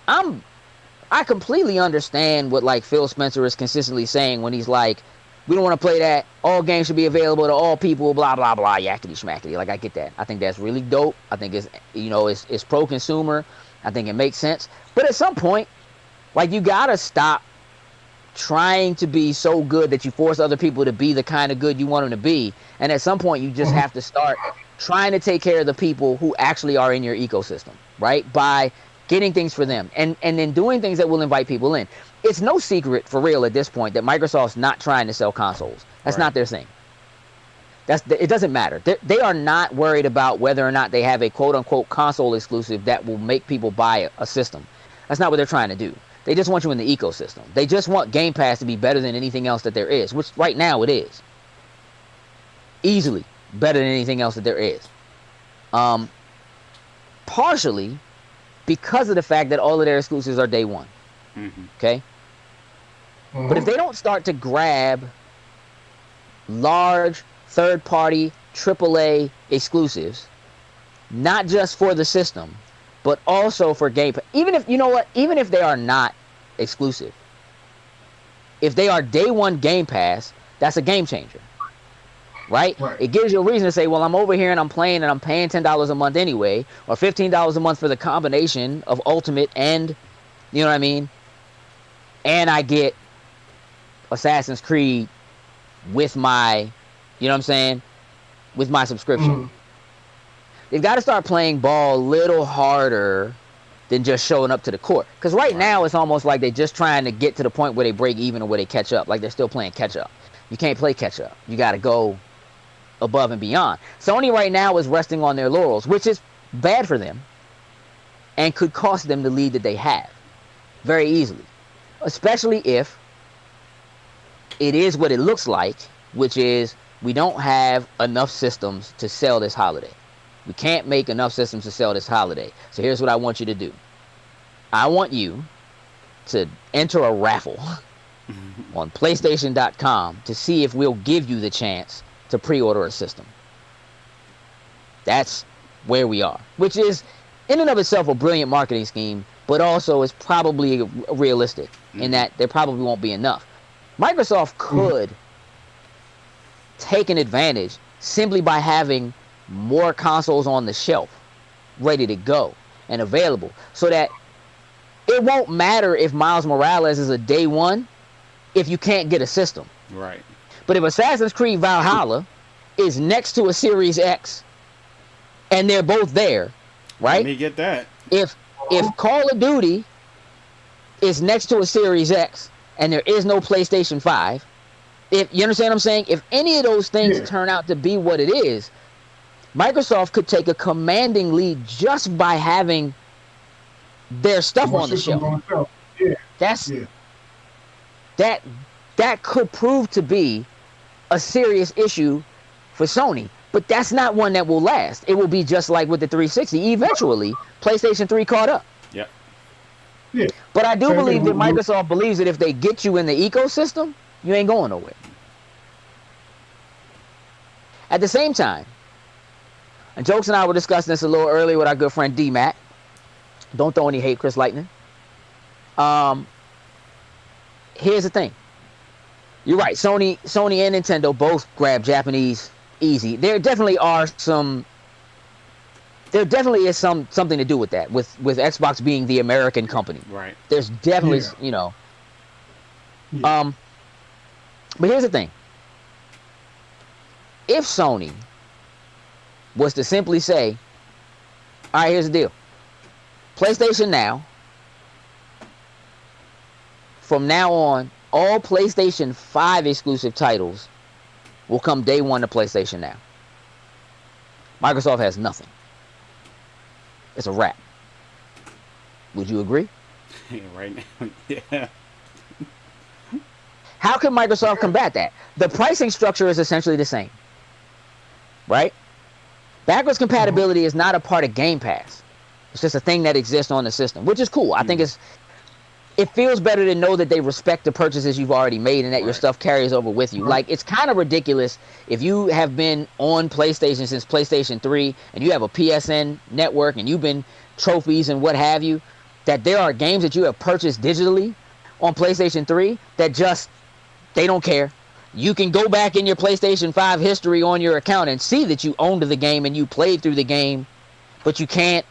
I completely understand what, like, Phil Spencer is consistently saying when he's like, we don't want to play that, all games should be available to all people, blah, blah, blah, yakety schmackety. Like, I get that. I think that's really dope. I think it's, you know, it's pro-consumer. I think it makes sense. But at some point, like, you gotta stop trying to be so good that you force other people to be the kind of good you want them to be. And at some point, you just have to start trying to take care of the people who actually are in your ecosystem, right? By getting things for them and then doing things that will invite people in. It's no secret, for real, at this point, that Microsoft's not trying to sell consoles. That's not their thing. It doesn't matter. They are not worried about whether or not they have a quote-unquote console exclusive that will make people buy a system. That's not what they're trying to do. They just want you in the ecosystem. They just want Game Pass to be better than anything else that there is, which right now it is. Easily better than anything else that there is. Partially because of the fact that all of their exclusives are day one. Okay? But if they don't start to grab large third-party AAA exclusives, not just for the system, but also for Game Pass, even if, you know what, even if they are not exclusive. If they are day one Game Pass, that's a game changer. Right? It gives you a reason to say, well, I'm over here and I'm playing and I'm paying $10 a month anyway, or $15 a month for the combination of Ultimate and, you know what I mean? And I get Assassin's Creed with my, you know what I'm saying? With my subscription. They've got to start playing ball a little harder than just showing up to the court. Because right now it's almost like they're just trying to get to the point where they break even or where they catch up. Like they're still playing catch up. You can't play catch up. You got to go above and beyond. Sony right now is resting on their laurels, which is bad for them and could cost them the lead that they have very easily. Especially if it is what it looks like, which is we don't have enough systems to sell this holiday. We can't make enough systems to sell this holiday. So here's what I want you to do. I want you to enter a raffle on PlayStation.com to see if we'll give you the chance to pre-order a system. That's where we are, which is in and of itself a brilliant marketing scheme, but also is probably realistic in that there probably won't be enough. Microsoft could take an advantage simply by having more consoles on the shelf ready to go and available, so that it won't matter if Miles Morales is a day one if you can't get a system. Right. But if Assassin's Creed Valhalla is next to a Series X and they're both there, right? Let me get that. If Call of Duty is next to a Series X and there is no PlayStation 5, if you understand what I'm saying, if any of those things turn out to be what it is, Microsoft could take a commanding lead just by having their stuff on the shelf. That could prove to be a serious issue for Sony, but that's not one that will last. It will be just like with the 360. Eventually, PlayStation 3 caught up. Yep. Yeah. But I do believe that Microsoft believes that if they get you in the ecosystem, you ain't going nowhere. At the same time, and Jokes and I were discussing this a little earlier with our good friend D-Mac. Don't throw any hate, Chris Lightning. Here's the thing. You're right. Sony and Nintendo both grab Japanese easy. There definitely is something to do with that. With Xbox being the American company. Right. There's definitely, you know. But here's the thing. If Sony was to simply say, all right, here's the deal. PlayStation Now, from now on, all PlayStation 5 exclusive titles will come day one to PlayStation Now. Microsoft has nothing. It's a wrap. Would you agree? Right now, yeah. How can Microsoft combat that? The pricing structure is essentially the same. Right? Backwards compatibility is not a part of Game Pass. It's just a thing that exists on the system, which is cool. I think it feels better to know that they respect the purchases you've already made and that your stuff carries over with you. Like, it's kind of ridiculous if you have been on PlayStation since PlayStation 3 and you have a PSN network and you've been trophies and what have you, that there are games that you have purchased digitally on PlayStation 3 that just, they don't care. You can go back in your PlayStation 5 history on your account and see that you owned the game and you played through the game, but you can't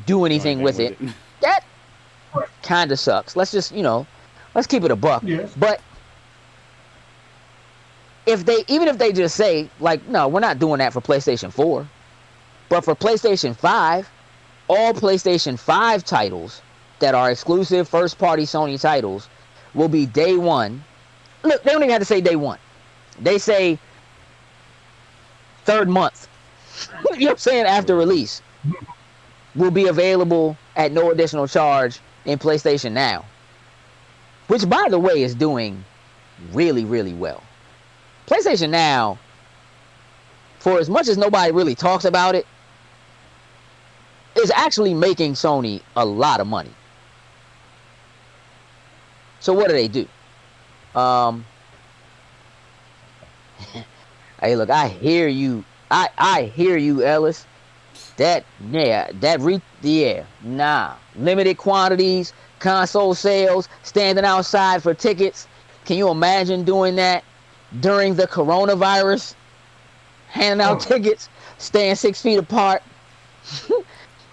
do anything with it. That kind of sucks. Let's just, let's keep it a buck. Yes. But even if they just say, like, no, we're not doing that for PlayStation 4, but for PlayStation 5, all PlayStation 5 titles that are exclusive first-party Sony titles will be day one. Look, they don't even have to say day one. They say third month. You know what I'm saying? After release. Will be available at no additional charge in PlayStation Now. Which, by the way, is doing really, really well. PlayStation Now, for as much as nobody really talks about it, is actually making Sony a lot of money. So what do? Hey, look, I hear you. I hear you, Ellis. Limited quantities, console sales, standing outside for tickets. Can you imagine doing that during the coronavirus? Handing out tickets, staying 6 feet apart.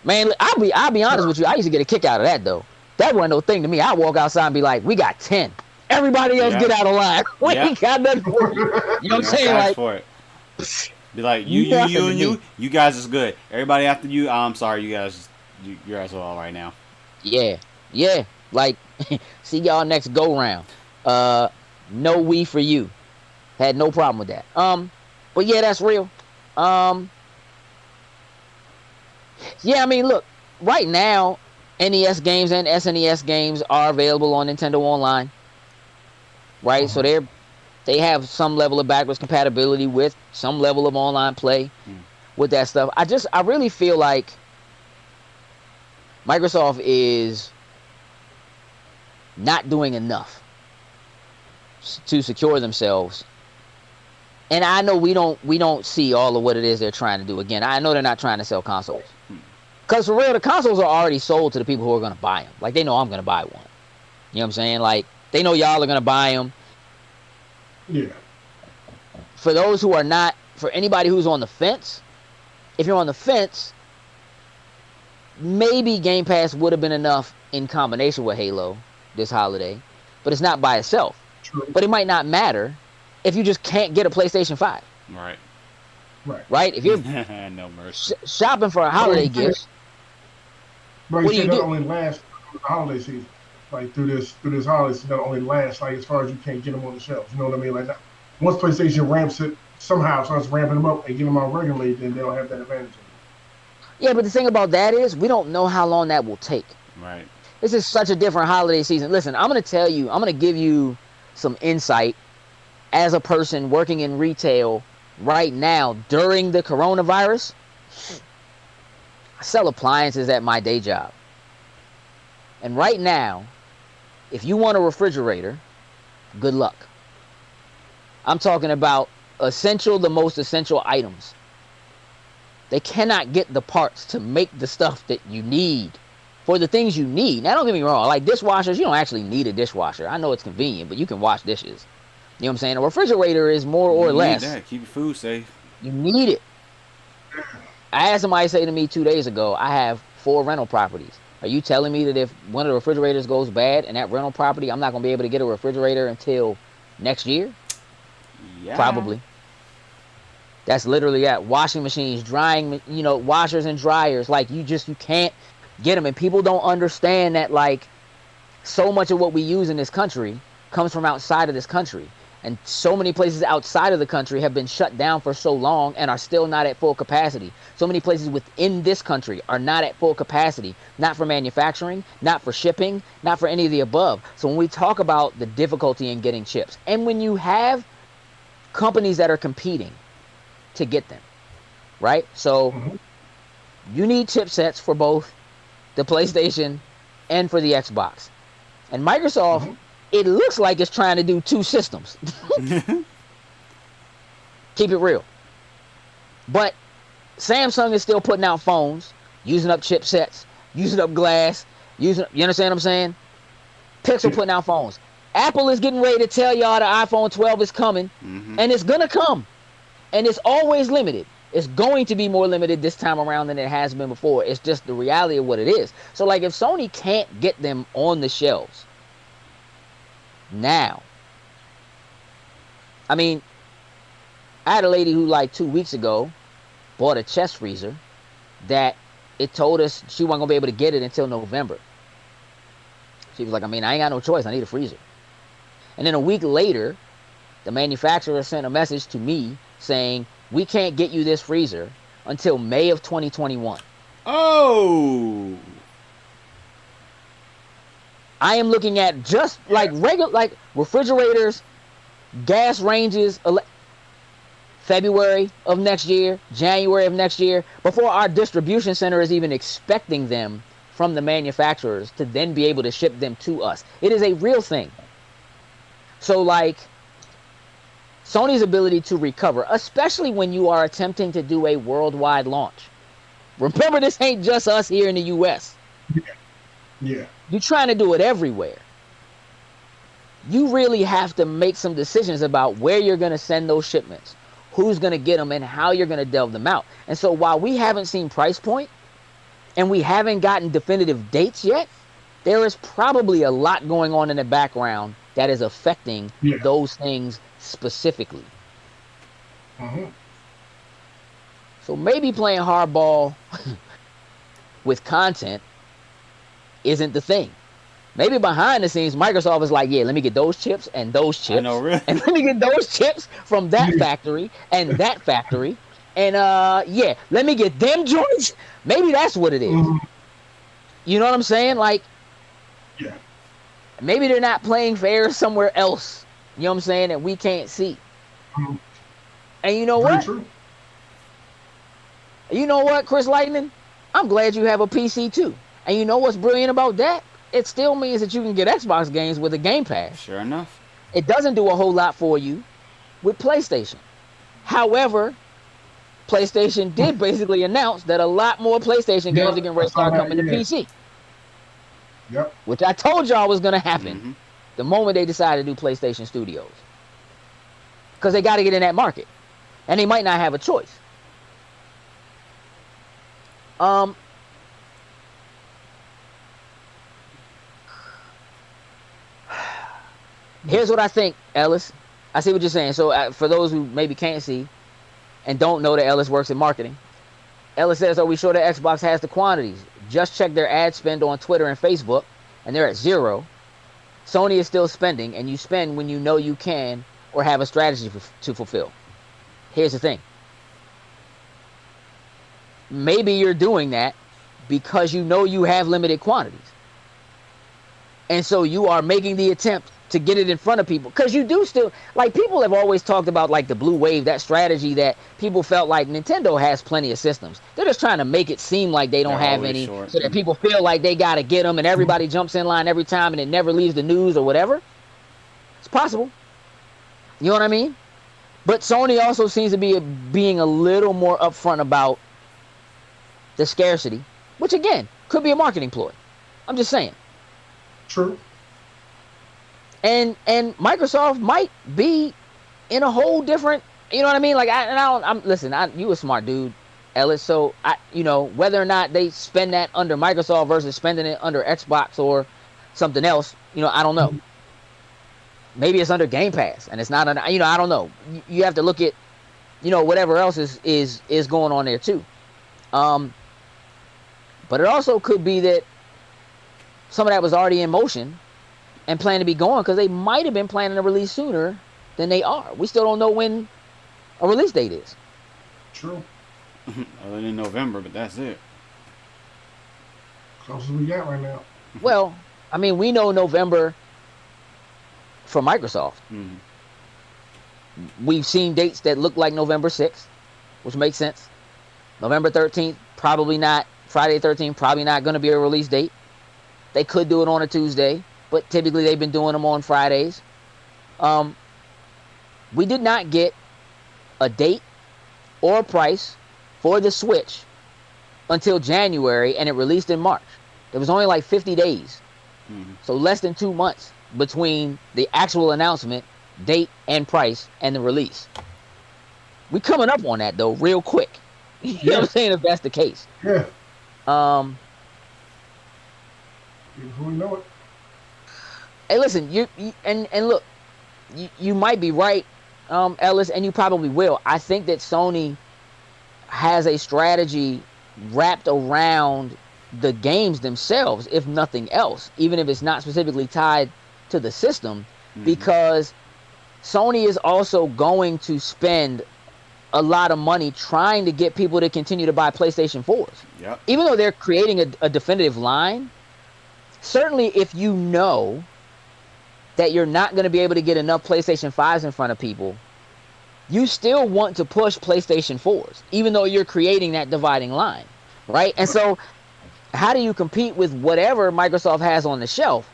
Man, I'll be honest with you. I used to get a kick out of that though. That wasn't no thing to me. I walk outside and be like, "We got 10. Everybody else get out of line. We ain't got nothing for you." You know what I'm saying? Like, for it. Be like, you guys is good. Everybody after you, I'm sorry, you guys are all right now. Yeah. Like, see y'all next go round. No we for you. Had no problem with that. But yeah, that's real. Yeah, I mean, look, right now, NES games and SNES games are available on Nintendo Online. Right? So they have some level of backwards compatibility with some level of online play with that stuff. I really feel like Microsoft is not doing enough to secure themselves. And I know we don't see all of what it is they're trying to do. Again, I know they're not trying to sell consoles. Because for real, the consoles are already sold to the people who are going to buy them. Like, they know I'm going to buy one. You know what I'm saying? Like, they know y'all are going to buy them. Yeah. For those who are not, for anybody who's on the fence, if you're on the fence, maybe Game Pass would have been enough in combination with Halo this holiday. But it's not by itself. True. But it might not matter if you just can't get a PlayStation 5. Right? If you're no mercy. Shopping for a holiday gift, what do you do? Only last the holiday season, like through this holiday season, only lasts like as far as you can't get them on the shelves. You know what I mean? Like that, once PlayStation ramps it somehow, starts ramping them up and getting them out regularly, then they'll have that advantage. Yeah, but the thing about that is we don't know how long that will take. Right. This is such a different holiday season. Listen, I'm going to give you some insight as a person working in retail right now during the coronavirus. I sell appliances at my day job. And right now, if you want a refrigerator, good luck. I'm talking about the most essential items. They cannot get the parts to make the stuff that you need for the things you need. Now, don't get me wrong. Like dishwashers, you don't actually need a dishwasher. I know it's convenient, but you can wash dishes. You know what I'm saying? A refrigerator is more or less. That. Keep your food safe. You need it. I had somebody say to me 2 days ago, I have 4 rental properties. Are you telling me that if one of the refrigerators goes bad in that rental property, I'm not going to be able to get a refrigerator until next year? Yeah. Probably. That's literally at washing machines, drying, washers and dryers. Like, you can't get them. And people don't understand that, like, so much of what we use in this country comes from outside of this country. And so many places outside of the country have been shut down for so long and are still not at full capacity. So many places within this country are not at full capacity, not for manufacturing, not for shipping, not for any of the above. So when we talk about the difficulty in getting chips, and when you have companies that are competing to get them, right? So you need chipsets for both the PlayStation and for the Xbox. And Microsoft, it looks like it's trying to do 2 systems. Keep it real. But Samsung is still putting out phones, using up chipsets, using up glass, you understand what I'm saying? Pixel putting out phones. Apple is getting ready to tell y'all the iPhone 12 is coming, and it's going to come. And it's always limited. It's going to be more limited this time around than it has been before. It's just the reality of what it is. So, like, if Sony can't get them on the shelves now, I mean, I had a lady who, like, 2 weeks ago bought a chest freezer that it told us she wasn't going to be able to get it until November. She was like, I mean, I ain't got no choice. I need a freezer. And then a week later, the manufacturer sent a message to me saying, we can't get you this freezer until May of 2021. Oh! I am looking at just like regular, like refrigerators, gas ranges, February of next year, January of next year, before our distribution center is even expecting them from the manufacturers to then be able to ship them to us. It is a real thing. So, like, Sony's ability to recover, especially when you are attempting to do a worldwide launch. Remember, this ain't just us here in the U.S. Yeah. You're trying to do it everywhere. You really have to make some decisions about where you're going to send those shipments, who's going to get them, and how you're going to delve them out. And so while we haven't seen price point and we haven't gotten definitive dates yet, there is probably a lot going on in the background that is affecting those things specifically. Mm-hmm. So maybe playing hardball with content isn't the thing. Maybe behind the scenes, Microsoft is like, yeah, let me get those chips and those chips. I know, really. And let me get those chips from that factory and that factory. And yeah, let me get them joints. Maybe that's what it is. Mm-hmm. You know what I'm saying? Like, yeah, maybe they're not playing fair somewhere else. You know what I'm saying? That we can't see. Mm-hmm. And you know Very what? true. You know what, Chris Lightning? I'm glad you have a PC too. And you know what's brilliant about that? It still means that you can get Xbox games with a Game Pass. Sure enough. It doesn't do a whole lot for you with PlayStation. However, PlayStation did basically announce that a lot more PlayStation games are going to start coming to PC. Yep. Which I told y'all was going to happen Mm-hmm. the moment they decided to do PlayStation Studios. Because they got to get in that market. And they might not have a choice. Here's what I think, Ellis. I see what you're saying. So for those who maybe can't see and don't know that Ellis works in marketing, Ellis says, are we sure that Xbox has the quantities? Just check their ad spend on Twitter and Facebook, and they're at 0. Sony is still spending, and you spend when you know you can or have a strategy to fulfill. Here's the thing. Maybe you're doing that because you know you have limited quantities. And so you are making the attempt to get it in front of people, because you do still, like, people have always talked about like the blue wave, that strategy that people felt like Nintendo has plenty of systems. They're just trying to make it seem like they don't have any, so that people feel like they got to get them and everybody jumps in line every time and it never leaves the news or whatever. It's possible. You know what I mean? But Sony also seems to be being a little more upfront about the scarcity, which again could be a marketing ploy. I'm just saying. True. And Microsoft might be in a whole different, you know what I mean? Like, you a smart dude, Ellis. So whether or not they spend that under Microsoft versus spending it under Xbox or something else, I don't know. Maybe it's under Game Pass and it's not under, I don't know. You have to look at, whatever else is going on there too. But it also could be that some of that was already in motion and plan to be going, because they might have been planning to release sooner than they are. We still don't know when a release date is. True. Other than November, but that's it. Close as we got right now. Well, I mean, we know November for Microsoft. Mm-hmm. We've seen dates that look like November 6th, which makes sense. November 13th, probably not. Friday 13th, probably not going to be a release date. They could do it on a Tuesday, but typically they've been doing them on Fridays. We did not get a date or a price for the Switch until January, and it released in March. There was only like 50 days. Mm-hmm. So less than 2 months between the actual announcement, date, and price, and the release. We coming up on that, though, real quick. You know what I'm saying, if that's the case. Yeah. Before we know it. Hey, listen, you look, you might be right, Ellis, and you probably will. I think that Sony has a strategy wrapped around the games themselves, if nothing else, even if it's not specifically tied to the system, because Sony is also going to spend a lot of money trying to get people to continue to buy PlayStation 4s. Yep. Even though they're creating a definitive line, certainly if you know that you're not going to be able to get enough PlayStation 5s in front of people, you still want to push PlayStation 4s, even though you're creating that dividing line, right? And so how do you compete with whatever Microsoft has on the shelf?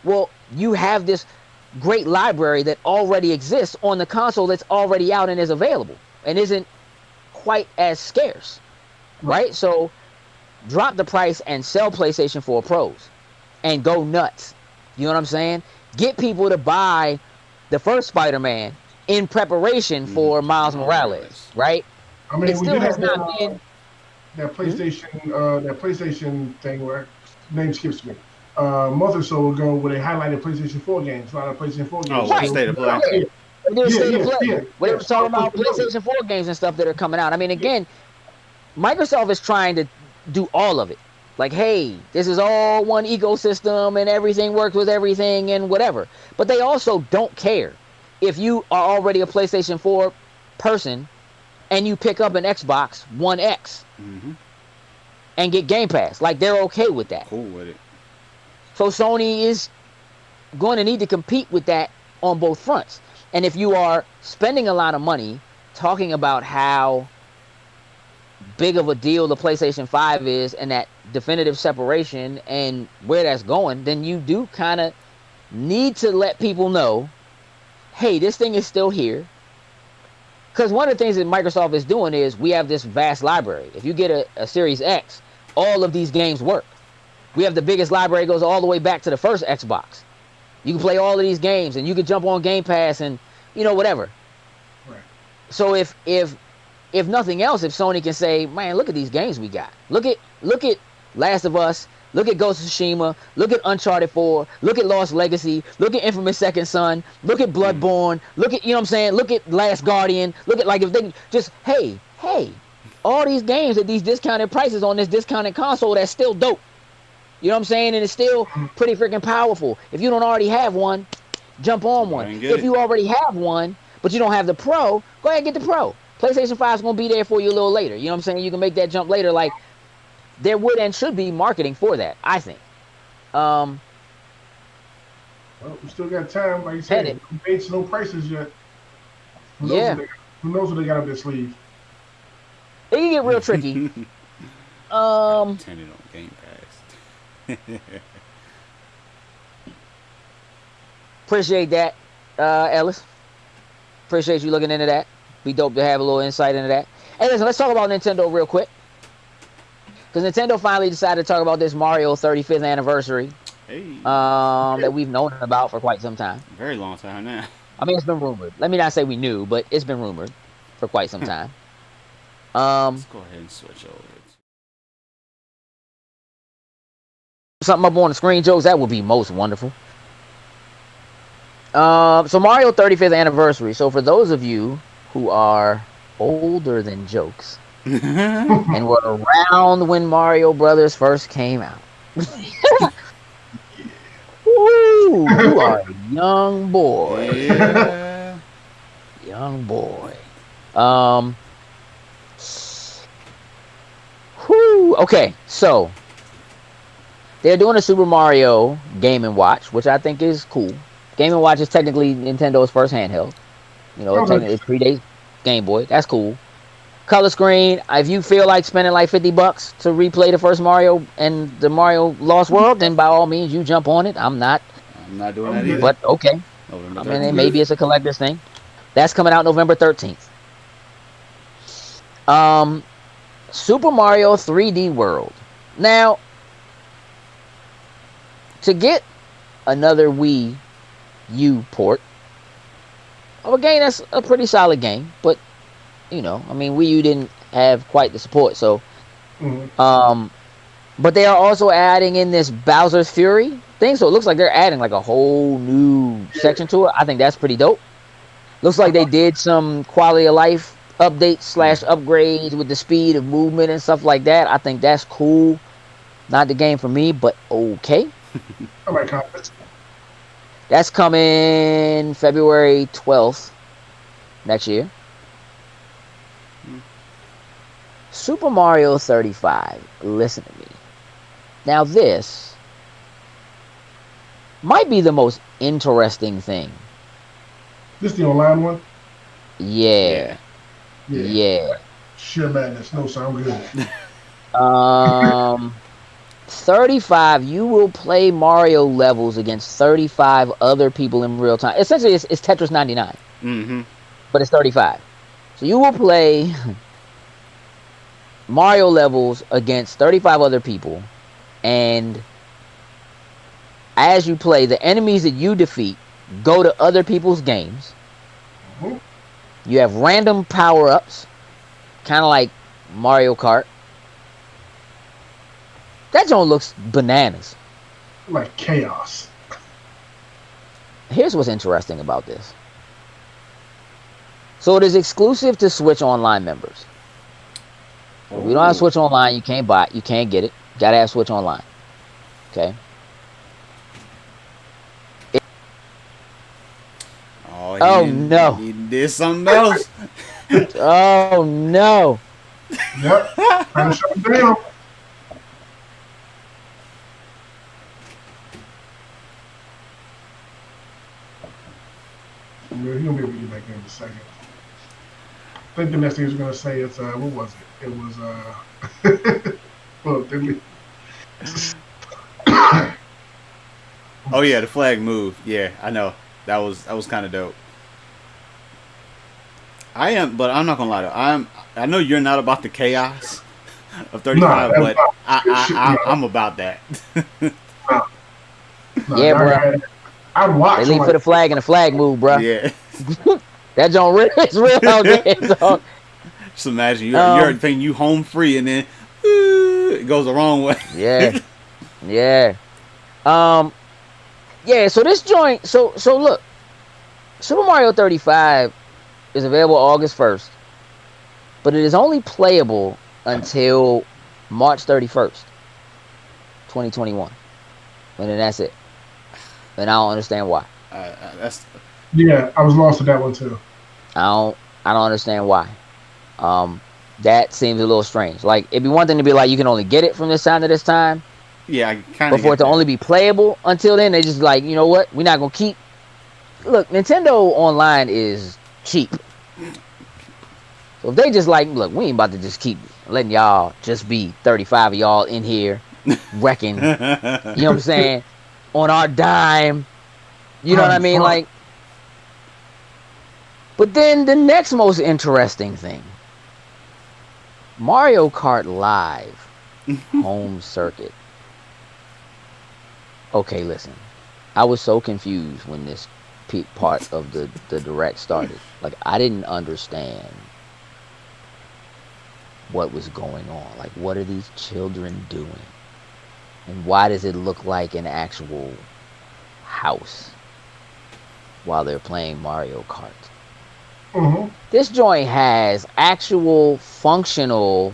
Well, you have this great library that already exists on the console that's already out and is available and isn't quite as scarce, right? So drop the price and sell PlayStation 4 Pros. and go nuts. You know what I'm saying? Get people to buy the first Spider-Man in preparation for Miles Morales, right? I mean, It we still did has have not been. that PlayStation thing where name skips me. A month or so ago, where they highlighted PlayStation 4 games. A lot of PlayStation 4 games. Oh, what, Right. State of Play? Yeah. They did State of Play. Where they were talking about So, PlayStation 4 games and stuff that are coming out. I mean, again, Microsoft is trying to do all of it. Like, hey, this is all one ecosystem and everything works with everything and whatever. But they also don't care if you are already a PlayStation 4 person and you pick up an Xbox One X and get Game Pass. Like, they're okay with that. Cool with it. So Sony is going to need to compete with that on both fronts. And if you are spending a lot of money talking about how big of a deal the PlayStation 5 is and that definitive separation and where that's going, then you do kind of need to let people know, hey, this thing is still here. Because one of the things that Microsoft is doing is we have this vast library. If you get a Series X, all of these games work. We have the biggest library, goes all the way back to the first Xbox. You can play all of these games and you can jump on Game Pass and, whatever. Right. So if nothing else, if Sony can say, man, look at these games we got. Look at Last of Us. Look at Ghost of Tsushima. Look at Uncharted 4. Look at Lost Legacy. Look at Infamous Second Son. Look at Bloodborne. Look at, Look at Last Guardian. Look at, if they just, hey, all these games at these discounted prices on this discounted console, that's still dope. You know what I'm saying? And it's still pretty freaking powerful. If you don't already have one, jump on one. If you already have one, but you don't have the Pro, go ahead and get the Pro. PlayStation 5 is going to be there for you a little later. You know what I'm saying? You can make that jump later. Like, there would and should be marketing for that, I think. Well, we still got time. Like you said, no dates, no prices yet. Who knows what they got up their sleeve? It can get real tricky. Turning on Game Pass. Appreciate that, Ellis. Appreciate you looking into that. Be dope to have a little insight into that. Hey, listen, let's talk about Nintendo real quick. Because Nintendo finally decided to talk about this Mario 35th anniversary. Hey. That we've known about for quite some time. Very long time now. I mean, it's been rumored. Let me not say we knew, but it's been rumored for quite some time. Let's go ahead and switch over. Something up on the screen, jokes, that would be most wonderful. So Mario 35th anniversary. So for those of you who are older than jokes and were around when Mario Brothers first came out, woo, you are a young boy. Yeah. Young boy. Whoo. Okay, so they're doing a Super Mario Game & Watch, which I think is cool. Game & Watch is technically Nintendo's first handheld. It predates Game Boy. That's cool. Color screen. If you feel like spending like $50 to replay the first Mario and the Mario Lost World, then by all means, you jump on it. I'm not doing that either. But okay. I mean, maybe it's a collector's thing. That's coming out November 13th. Super Mario 3D World. Now, to get another Wii U port of a game that's a pretty solid game, but Wii U didn't have quite the support, so but they are also adding in this Bowser's Fury thing, so it looks like they're adding like a whole new section to it. I think that's pretty dope. Looks like they did some quality of life updates / upgrades with the speed of movement and stuff like that. I think that's cool. Not the game for me, but okay. I might comment. That's coming February 12th next year. Super Mario 35. Listen to me. Now this might be the most interesting thing. This the online one? Yeah. Sheer madness. No, sound good. 35, you will play Mario levels against 35 other people in real time. Essentially, it's Tetris 99. But it's 35. So you will play Mario levels against 35 other people, and as you play, the enemies that you defeat go to other people's games. Mhm. You have random power-ups, kind of like Mario Kart. That joint looks bananas. Like chaos. Here's what's interesting about this. So it is exclusive to Switch Online members. If you don't have Switch Online, you can't buy it. You can't get it. You gotta have Switch Online. Okay. Oh, no. He did something else. Oh no. Yep. Trying to shut it down. He's gonna be able to get back in a second. I think the next thing he was gonna say is what was it? It was well, didn't we? Oh yeah, the flag moved. Yeah, I know. That was kind of dope. But I'm not gonna lie though. I know you're not about the chaos of 35, No, but I'm about that. No, Yeah, bro. I'd watch. They leave for the flag and the flag move, bro. Yeah. That joint real, it's real out there. So, Just imagine you're thinking you home free and then it goes the wrong way. yeah. Yeah. Yeah, so this joint, so look, Super Mario 35 is available August 1st, but it is only playable until March 31st, 2021. And then that's it. And I don't understand why. Yeah, I was lost with that one too. I don't understand why. That seems a little strange. Like, it'd be one thing to be like, you can only get it from this time to this time. Yeah, I kind of. But for it to only be playable until then, they just like, you know what? We're not gonna keep. Look, Nintendo Online is cheap. So if they just like, look, we ain't about to just keep letting y'all just be 35 of y'all in here wrecking. You know what I'm saying? On our dime. You know what I mean? Like. But then the next most interesting thing, Mario Kart Live home circuit. Okay, listen. I was so confused when this part of the direct started. Like, I didn't understand what was going on. Like, what are these children doing? And why does it look like an actual house while they're playing Mario Kart? Mm-hmm. This joint has actual functional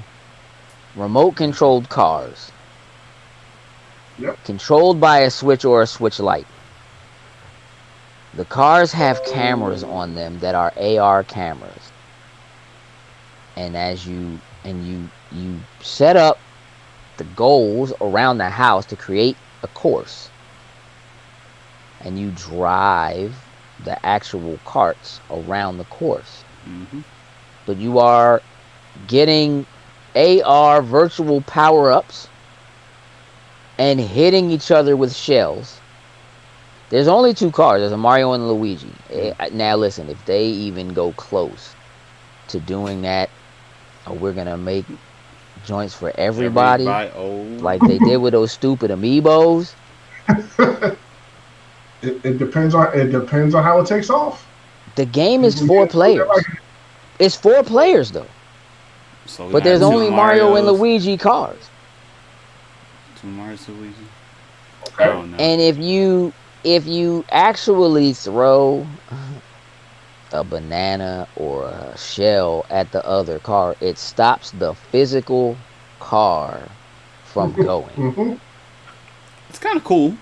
remote controlled cars. Yep. Controlled by a Switch or a Switch Lite. The cars have cameras on them that are AR cameras. And as you set up the goals around the house to create a course. And you drive the actual carts around the course. Mm-hmm. But you are getting AR virtual power-ups and hitting each other with shells. There's only two cars. There's a Mario and a Luigi. Now listen, if they even go close to doing that, we're going to make joints for everybody. Like they did with those stupid amiibos. It depends on how it takes off. The game is 4 players. It's 4 players though. So but there's only Mario and Luigi cars. 2 Mario and Luigi. Okay. Oh, no. And if you actually throw a banana or a shell at the other car, it stops the physical car from going. Mm-hmm. It's kind of cool.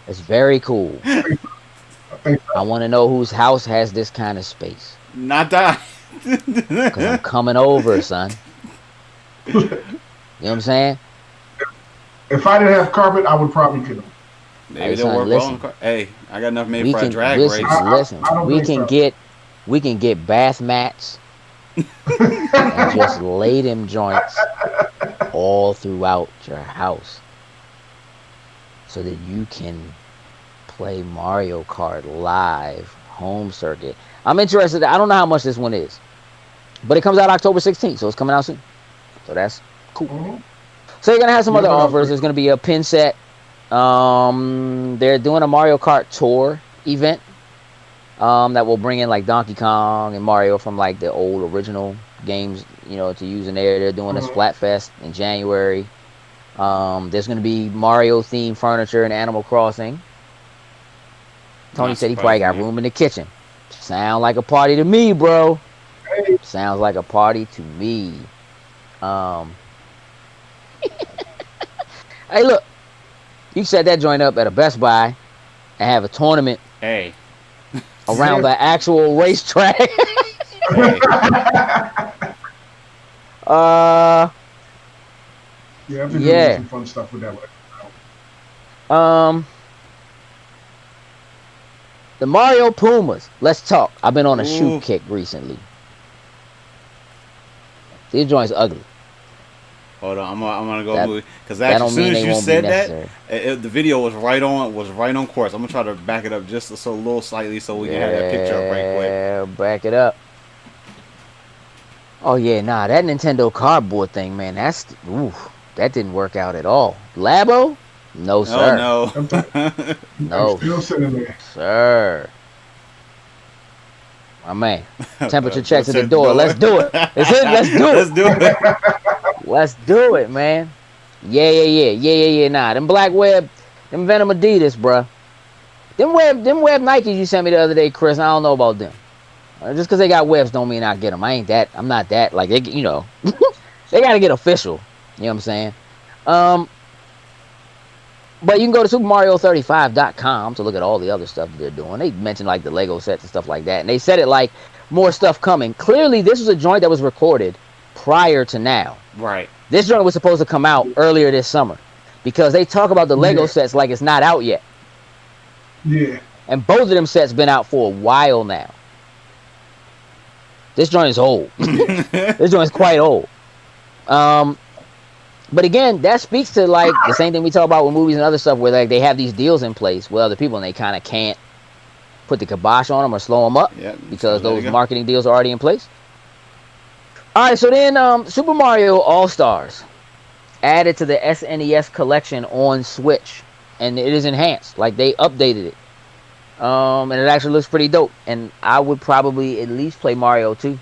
It's very cool. I want to know whose house has this kind of space. Not that. Because I'm coming over, son. You know what I'm saying? If I didn't have carpet, I would probably get them. Maybe they'll work well on the car. Hey, I got enough made for a drag race. Listen, we can get bath mats and just lay them joints all throughout your house so that you can play Mario Kart Live home circuit. I'm interested. I don't know how much this one is, but it comes out October 16th, so it's coming out soon. So that's cool. Mm-hmm. So you're gonna have some other offers. There's gonna be a pin set They're doing a Mario Kart Tour event. That will bring in like Donkey Kong and Mario from like the old original games, to use in there. They're doing a Splatfest in January. There's going to be Mario themed furniture and Animal Crossing. Tony said he probably got room in the kitchen. Sound like a party to me, bro. Sounds like a party to me. Hey, look, you set that joint up at a Best Buy and have a tournament. Hey. Around the actual racetrack. Yeah, I've been doing some fun stuff with that one. The Mario Pumas. Let's talk. I've been on a shoe kick recently. These joints ugly. Hold on, I'm gonna go because as soon as you said that, the video was right on course. I'm gonna try to back it up just a little slightly so we can have that picture up right quick. Yeah, back it up. Oh yeah, nah, that Nintendo cardboard thing, man, that didn't work out at all. Labo? No, sir. Oh, no. No, still sitting there. Sir. My man, temperature checks at the door. Let's do it. It's it. Let's do it. Let's do it. Let's do it, man. Yeah. Nah, them Black Web, them Venom Adidas, bruh. Them web Nikes you sent me the other day, Chris. I don't know about them. Just because they got webs don't mean I get them. I'm not that. Like, they, they got to get official. You know what I'm saying? But you can go to SuperMario35.com to look at all the other stuff that they're doing. They mentioned like the Lego sets and stuff like that. And they said it like more stuff coming. Clearly, this was a joint that was recorded prior to now. Right. This joint was supposed to come out earlier this summer. Because they talk about the Lego sets like it's not out yet. Yeah. And both of them sets been out for a while now. This joint is old. This joint is quite old. But again, that speaks to like the same thing we talk about with movies and other stuff where like they have these deals in place with other people and they kind of can't put the kibosh on them or slow them up because those marketing deals are already in place. All right, so then Super Mario All-Stars added to the SNES collection on Switch, and it is enhanced. Like they updated it, and it actually looks pretty dope. And I would probably at least play Mario 2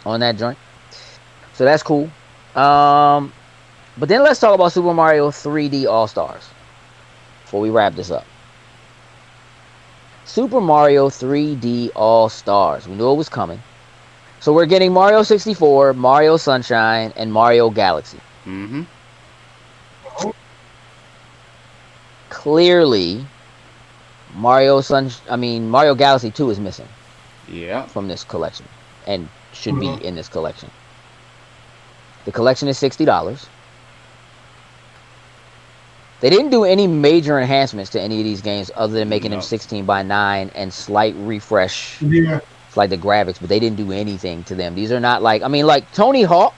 on that joint, so that's cool. But then let's talk about Super Mario 3D All-Stars before we wrap this up. Super Mario 3D All-Stars. We knew it was coming. So we're getting Mario 64, Mario Sunshine, and Mario Galaxy. Mm-hmm. Clearly, Mario Galaxy 2 is missing. Yeah. From this collection. And should be in this collection. The collection is $60. They didn't do any major enhancements to any of these games other than making them 16:9 and slight refresh. Yeah. Like the graphics, but they didn't do anything to them. These are not like, like Tony Hawk.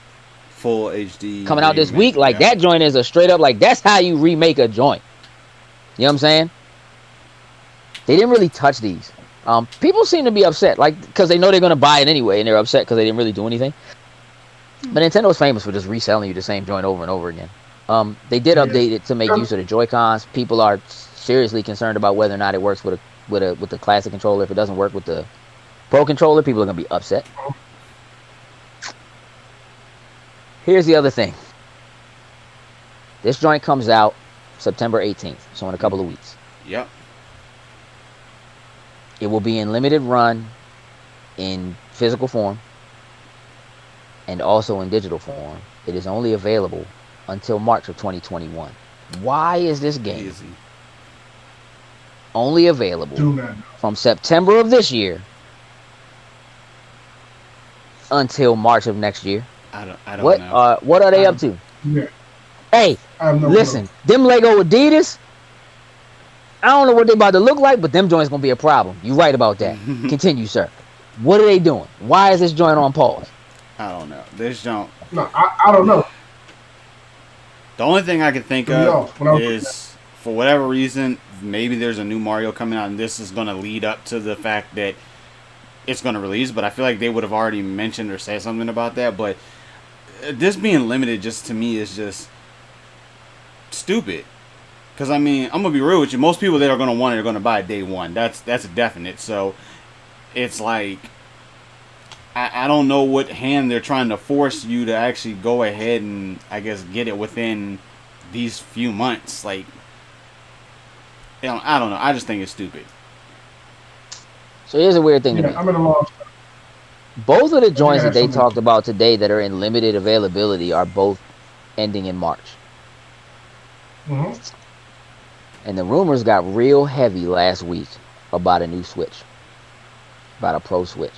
Full HD. Coming out this week. Like that joint is a straight up, like that's how you remake a joint. You know what I'm saying? They didn't really touch these. People seem to be upset, like, because they know they're going to buy it anyway, and they're upset because they didn't really do anything. But Nintendo's famous for just reselling you the same joint over and over again. They did update it to make use of the Joy-Cons. People are seriously concerned about whether or not it works with the classic controller. If it doesn't work with the Pro controller, people are going to be upset. Here's the other thing. This joint comes out September 18th, so in a couple of weeks. Yep. It will be in limited run in physical form and also in digital form. It is only available until March of 2021. Why is this game only available from September of this year until March of next year? I don't know. What are they up to? Yeah. Hey, listen, them Lego Adidas, I don't know what they about to look like, but them joints gonna be a problem. You right about that. Continue, sir. What are they doing? Why is this joint on pause? I don't know. This joint. No, I don't know. The only thing I can think of is, for whatever reason, maybe there's a new Mario coming out, and this is going to lead up to the fact that it's going to release. But I feel like they would have already mentioned or said something about that. But this being limited, just to me, is just stupid. Because I mean, I'm gonna be real with you. Most people that are gonna want it are gonna buy it day one. That's a definite. So it's like I don't know what hand they're trying to force you to actually go ahead and I guess get it within these few months. Like, I don't know. I just think it's stupid. So here's a weird thing to me. I'm in a loss. Both of the joints that they talked about today that are in limited availability are both ending in March. Mm-hmm. And the rumors got real heavy last week about a new Switch, about a Pro Switch.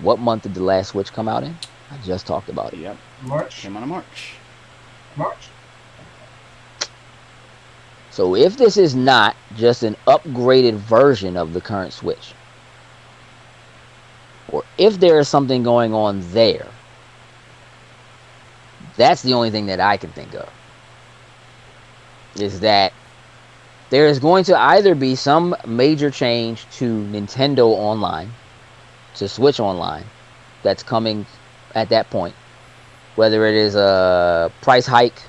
What month did the last Switch come out in? I just talked about it. Yep. March. Came out of March. March. So if this is not just an upgraded version of the current Switch, or if there is something going on there, that's the only thing that I can think of. Is that there is going to either be some major change to Nintendo Online, to Switch Online, that's coming at that point. Whether it is a price hike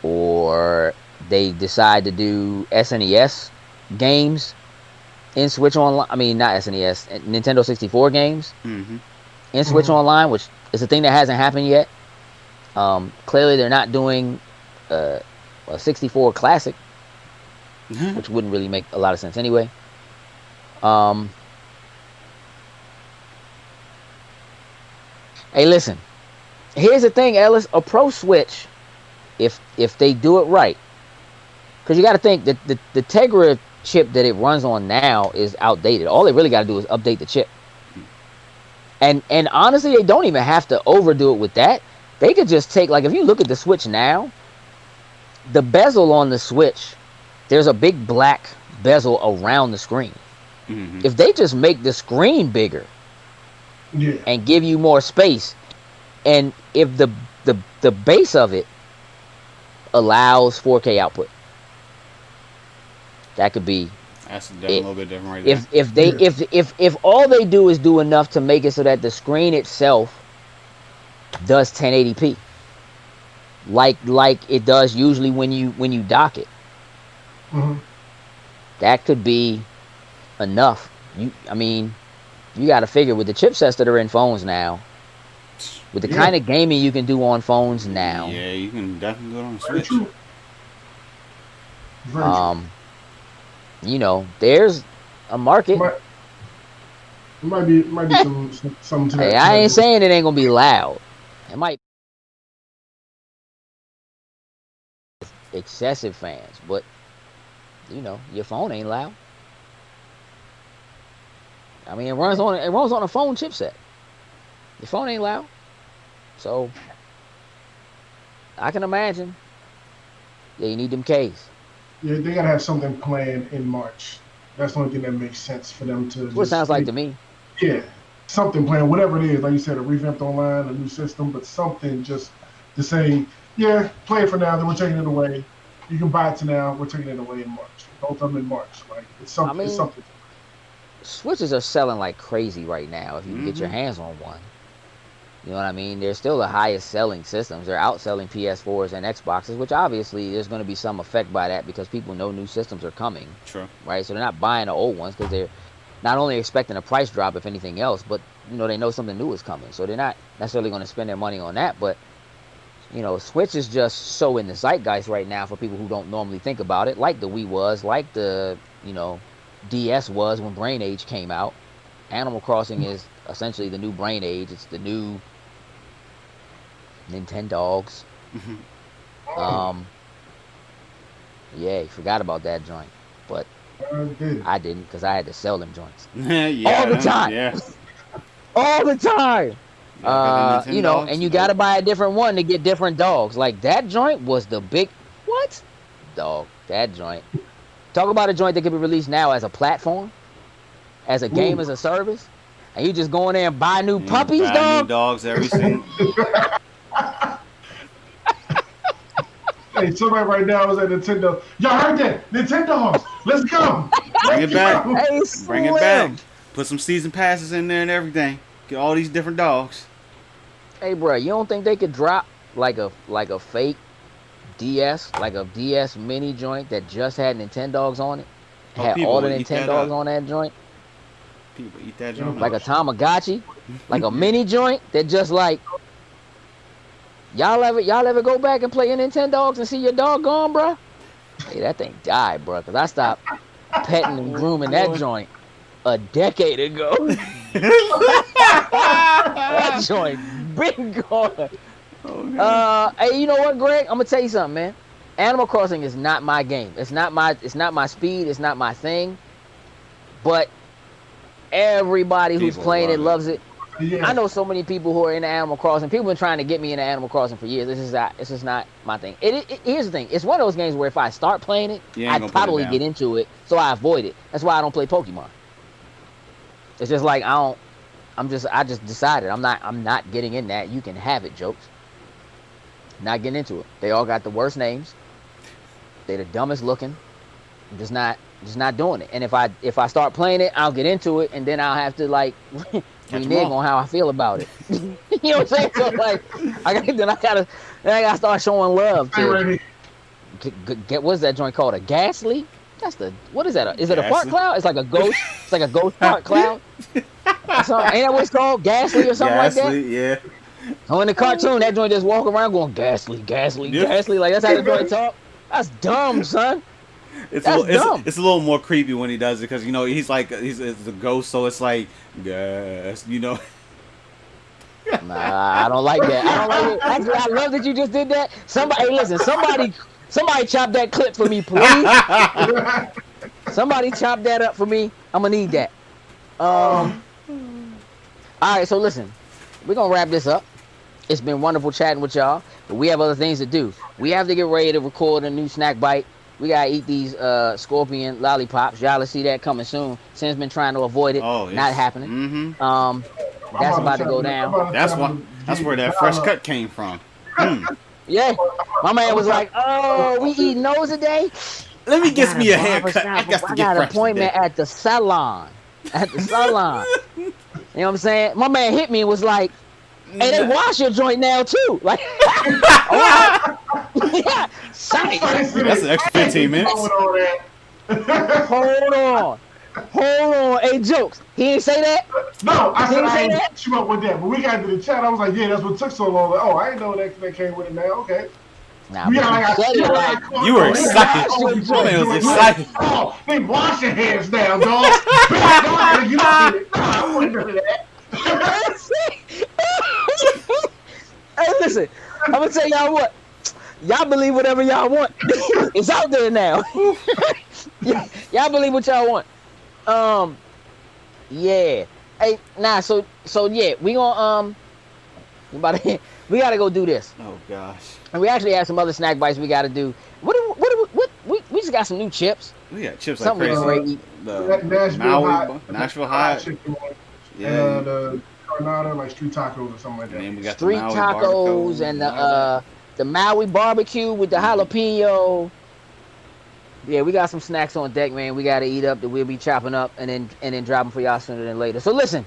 or they decide to do SNES games in Switch Online. I mean, not SNES, Nintendo 64 games in Switch Online, which is a thing that hasn't happened yet. Clearly, they're not doing a 64 Classic, which wouldn't really make a lot of sense anyway. Hey, listen. Here's the thing, Ellis. A Pro Switch, if they do it right, because you got to think that the Tegra chip that it runs on now is outdated. All they really got to do is update the chip. And honestly, they don't even have to overdo it with that. They could just take, like, if you look at the Switch now, the bezel on the Switch, there's a big black bezel around the screen. Mm-hmm. If they just make the screen bigger and give you more space, and if the base of it allows 4K output, that could be. That's a little bit different right there. If all they do is do enough to make it so that the screen itself does 1080p, like it does usually when you dock it, that could be enough. You got to figure with the chipsets that are in phones now, with the kind of gaming you can do on phones now. Yeah, you can definitely do it on the Switch. Very true. You know, there's a market. It might be some to that. Hey, I ain't saying it ain't gonna be loud. It might be excessive fans, but you know, your phone ain't loud. I mean, it runs on a phone chipset. Your phone ain't loud, so I can imagine. Yeah, you need them Ks. Yeah, they gotta have something planned in March. That's the only thing that makes sense for them to. What it sounds like to me. Yeah, something planned, whatever it is. Like you said, a revamped online, a new system, but something just to say, yeah, play it for now. Then we're taking it away. You can buy it to now. We're taking it away in March. Both of them in March. Like it's something. It's something. Switches are selling like crazy right now. If you can get your hands on one. You know what I mean? They're still the highest selling systems. They're outselling PS4s and Xboxes, which obviously there's going to be some effect by that because people know new systems are coming. True. Right? So they're not buying the old ones because they're not only expecting a price drop, if anything else, but, you know, they know something new is coming. So they're not necessarily going to spend their money on that. But, you know, Switch is just so in the zeitgeist right now for people who don't normally think about it, like the Wii was, like the, you know, DS was when Brain Age came out. Animal Crossing is essentially the new Brain Age. It's the new Nintendogs. Yeah, forgot about that joint, but I didn't because I had to sell them joints all the time. Yeah. All the time. You know, and you got to buy a different one to get different dogs. Like that joint was the big dog. That joint. Talk about a joint that could be released now as a platform, as a game as a service, and you just go in there and buy new puppies, dog. New dogs every single. Hey, somebody right now is at Nintendo. Y'all heard that? Nintendo, let's go. Bring it back. Hey, Bring it back. Put some season passes in there and everything. Get all these different dogs. Hey, bro, you don't think they could drop like a fake DS, like a DS mini joint that just had Nintendogs on it. Oh, Had people all the would eat that Nintendogs up. on that joint. People eat that joint. Like a Tamagotchi, like a mini joint that just like y'all ever go back and play your Nintendogs and see your dog gone, bro? Hey, that thing died, bro. Cause I stopped petting and grooming that joint a decade ago. That joint been gone. Oh, Hey, you know what, Greg? I'm gonna tell you something, man. Animal Crossing is not my game. It's not my speed. It's not my thing. But everybody who's People playing it love loves it. Yeah. I know so many people who are into Animal Crossing. People have been trying to get me into Animal Crossing for years. It's just not my thing. Here's the thing. It's one of those games where if I start playing it, You ain't I'd gonna put it probably down. get into it. So I avoid it. That's why I don't play Pokemon. It's just like I just decided I'm not getting in that. You can have it, jokes. Not getting into it. They all got the worst names. They're the dumbest looking. I'm just not doing it. And if I start playing it, I'll get into it, and then I'll have to like renege on how I feel about it. You know what I'm saying? So like, I gotta start showing love to get what's that joint called? A Ghastly? What is that? Is it a fart Ghastly? cloud? It's like a ghost. It's like a ghost fart cloud. Ain't that what it's called? Ghastly or something like that? Ghastly, yeah. Oh, in the cartoon, that joint just walk around going ghastly, ghastly, Yeah. ghastly. Like that's how the joint talk. That's dumb, son. It's That's a little, dumb. it's a little more creepy when he does it because he's a ghost, so it's like gas, Nah, I don't like that. I don't like it. Actually, I love that you just did that. Hey, listen, somebody chop that clip for me, please. Somebody chop that up for me. I'm gonna need that. All right, so listen, we're gonna wrap this up. It's been wonderful chatting with y'all, but we have other things to do. We have to get ready to record a new snack bite. We gotta eat these scorpion lollipops. Y'all will see that coming soon. Sin's been trying to avoid it. Oh, Not happening. Mm-hmm. That's about to go down. That's where that fresh cut came from. Yeah, my man was like, "Oh, we eating those today? Let me get me a barber haircut. shop. I got to I get got an fresh appointment today. at the salon. At the salon. You know what I'm saying? My man hit me and was like, "Hey, they wash your joint now too." Like, all right. Yeah, sorry. That's an extra 15 minutes. Hold on. Hey, jokes. He didn't say that. No, I said Didn't I say ain't that? hit you up with that, but we got into the chat. I was like, yeah, that's what took so long. Like, oh, I didn't know that came with it now. Okay. Nah, We but got you said it like, You were excited. Oh, My man was excited. Oh, they wash your hands now, dog. You don't get it. Nah, I wouldn't do that. hey, listen. I'm gonna tell y'all what. Y'all believe whatever y'all want. It's out there now. Y'all believe what y'all want. Yeah. Hey, nah. So yeah, we gonna we gotta go do this. Oh gosh. And we actually have some other snack bites we gotta do. What we just got some new chips. We got chips like Something we crazy. can already eat. The Nashville Hot. Yeah. Yeah. The Carnata, like street tacos or something like that. And then we got the Street Maui tacos barbecue and all the Maui barbecue with the jalapeno. Yeah, we got some snacks on deck, man. We gotta eat up that we'll be chopping up and then dropping for y'all sooner than later. So listen,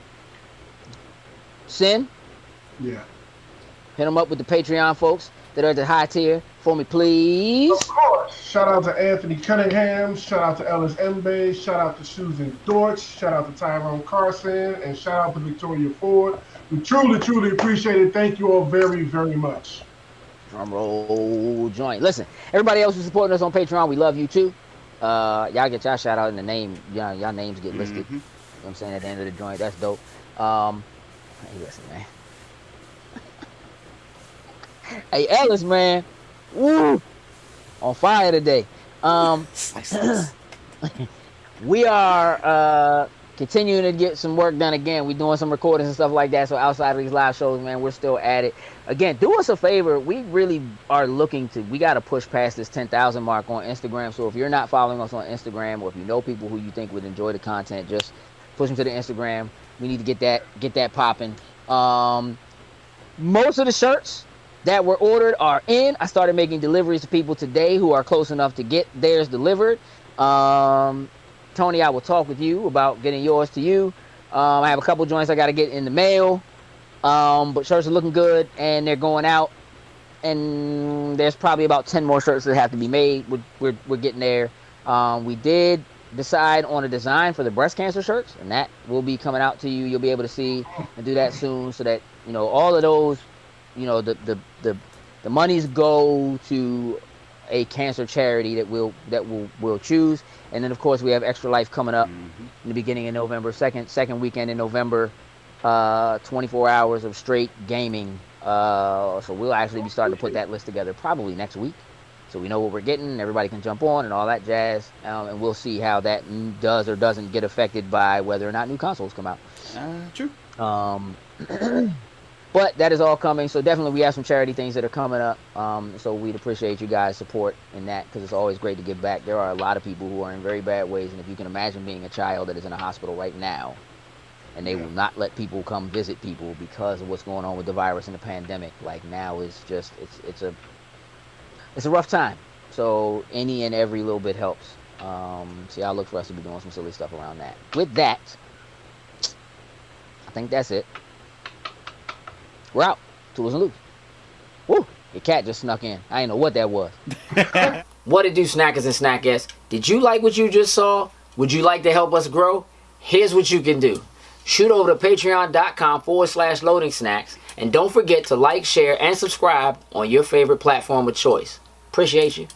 Sin, Yeah. hit them up with the Patreon folks that are at the high tier for me, please. Of course. Shout out to Anthony Cunningham. Shout out to Ellis Mbe. Shout out to Susan Dortch. Shout out to Tyrone Carson. And shout out to Victoria Ford. We truly, truly appreciate it. Thank you all very, very much. Drum roll joint. Listen, everybody else who's supporting us on Patreon, we love you too. Y'all get y'all shout out in the name. Y'all names get listed. You know what I'm saying, at the end of the joint. That's dope. Hey, listen, man. Hey, Ellis, man. Woo! On fire today. We are continuing to get some work done again. We're doing some recordings and stuff like that. So outside of these live shows, man, we're still at it. Again, do us a favor. We really are we got to push past this 10,000 mark on Instagram. So if you're not following us on Instagram, or if you know people who you think would enjoy the content, just push them to the Instagram. We need to get that popping. Most of the shirts that were ordered are in. I started making deliveries to people today who are close enough to get theirs delivered. Tony, I will talk with you about getting yours to you. I have a couple joints I got to get in the mail. But shirts are looking good and they're going out. and there's probably about 10 more shirts that have to be made. We're getting there. We did decide on a design for the breast cancer shirts, and that will be coming out to you. You'll be able to see and do that soon, so that all of those, the monies go to a cancer charity that we'll choose. And then of course we have Extra Life coming up in the beginning of November, second weekend in November, 24 hours of straight gaming. So we'll actually be starting to put that list together probably next week, so we know what we're getting. Everybody can jump on and all that jazz, and we'll see how that does or doesn't get affected by whether or not new consoles come out. True. But that is all coming, so definitely we have some charity things that are coming up. So we'd appreciate you guys' support in that, because it's always great to give back. There are a lot of people who are in very bad ways, and if you can imagine being a child that is in a hospital right now, and they will not let people come visit people because of what's going on with the virus and the pandemic. Like, now is just it's a rough time. So any and every little bit helps. So y'all look for us to be doing some silly stuff around that. With that, I think that's it. We're out. Tools and Loops. Woo! Your cat just snuck in. I didn't know what that was. What it do, snackers and snackettes? Did you like what you just saw? Would you like to help us grow? Here's what you can do. Shoot over to patreon.com/loading snacks, and don't forget to like, share, and subscribe on your favorite platform of choice. Appreciate you.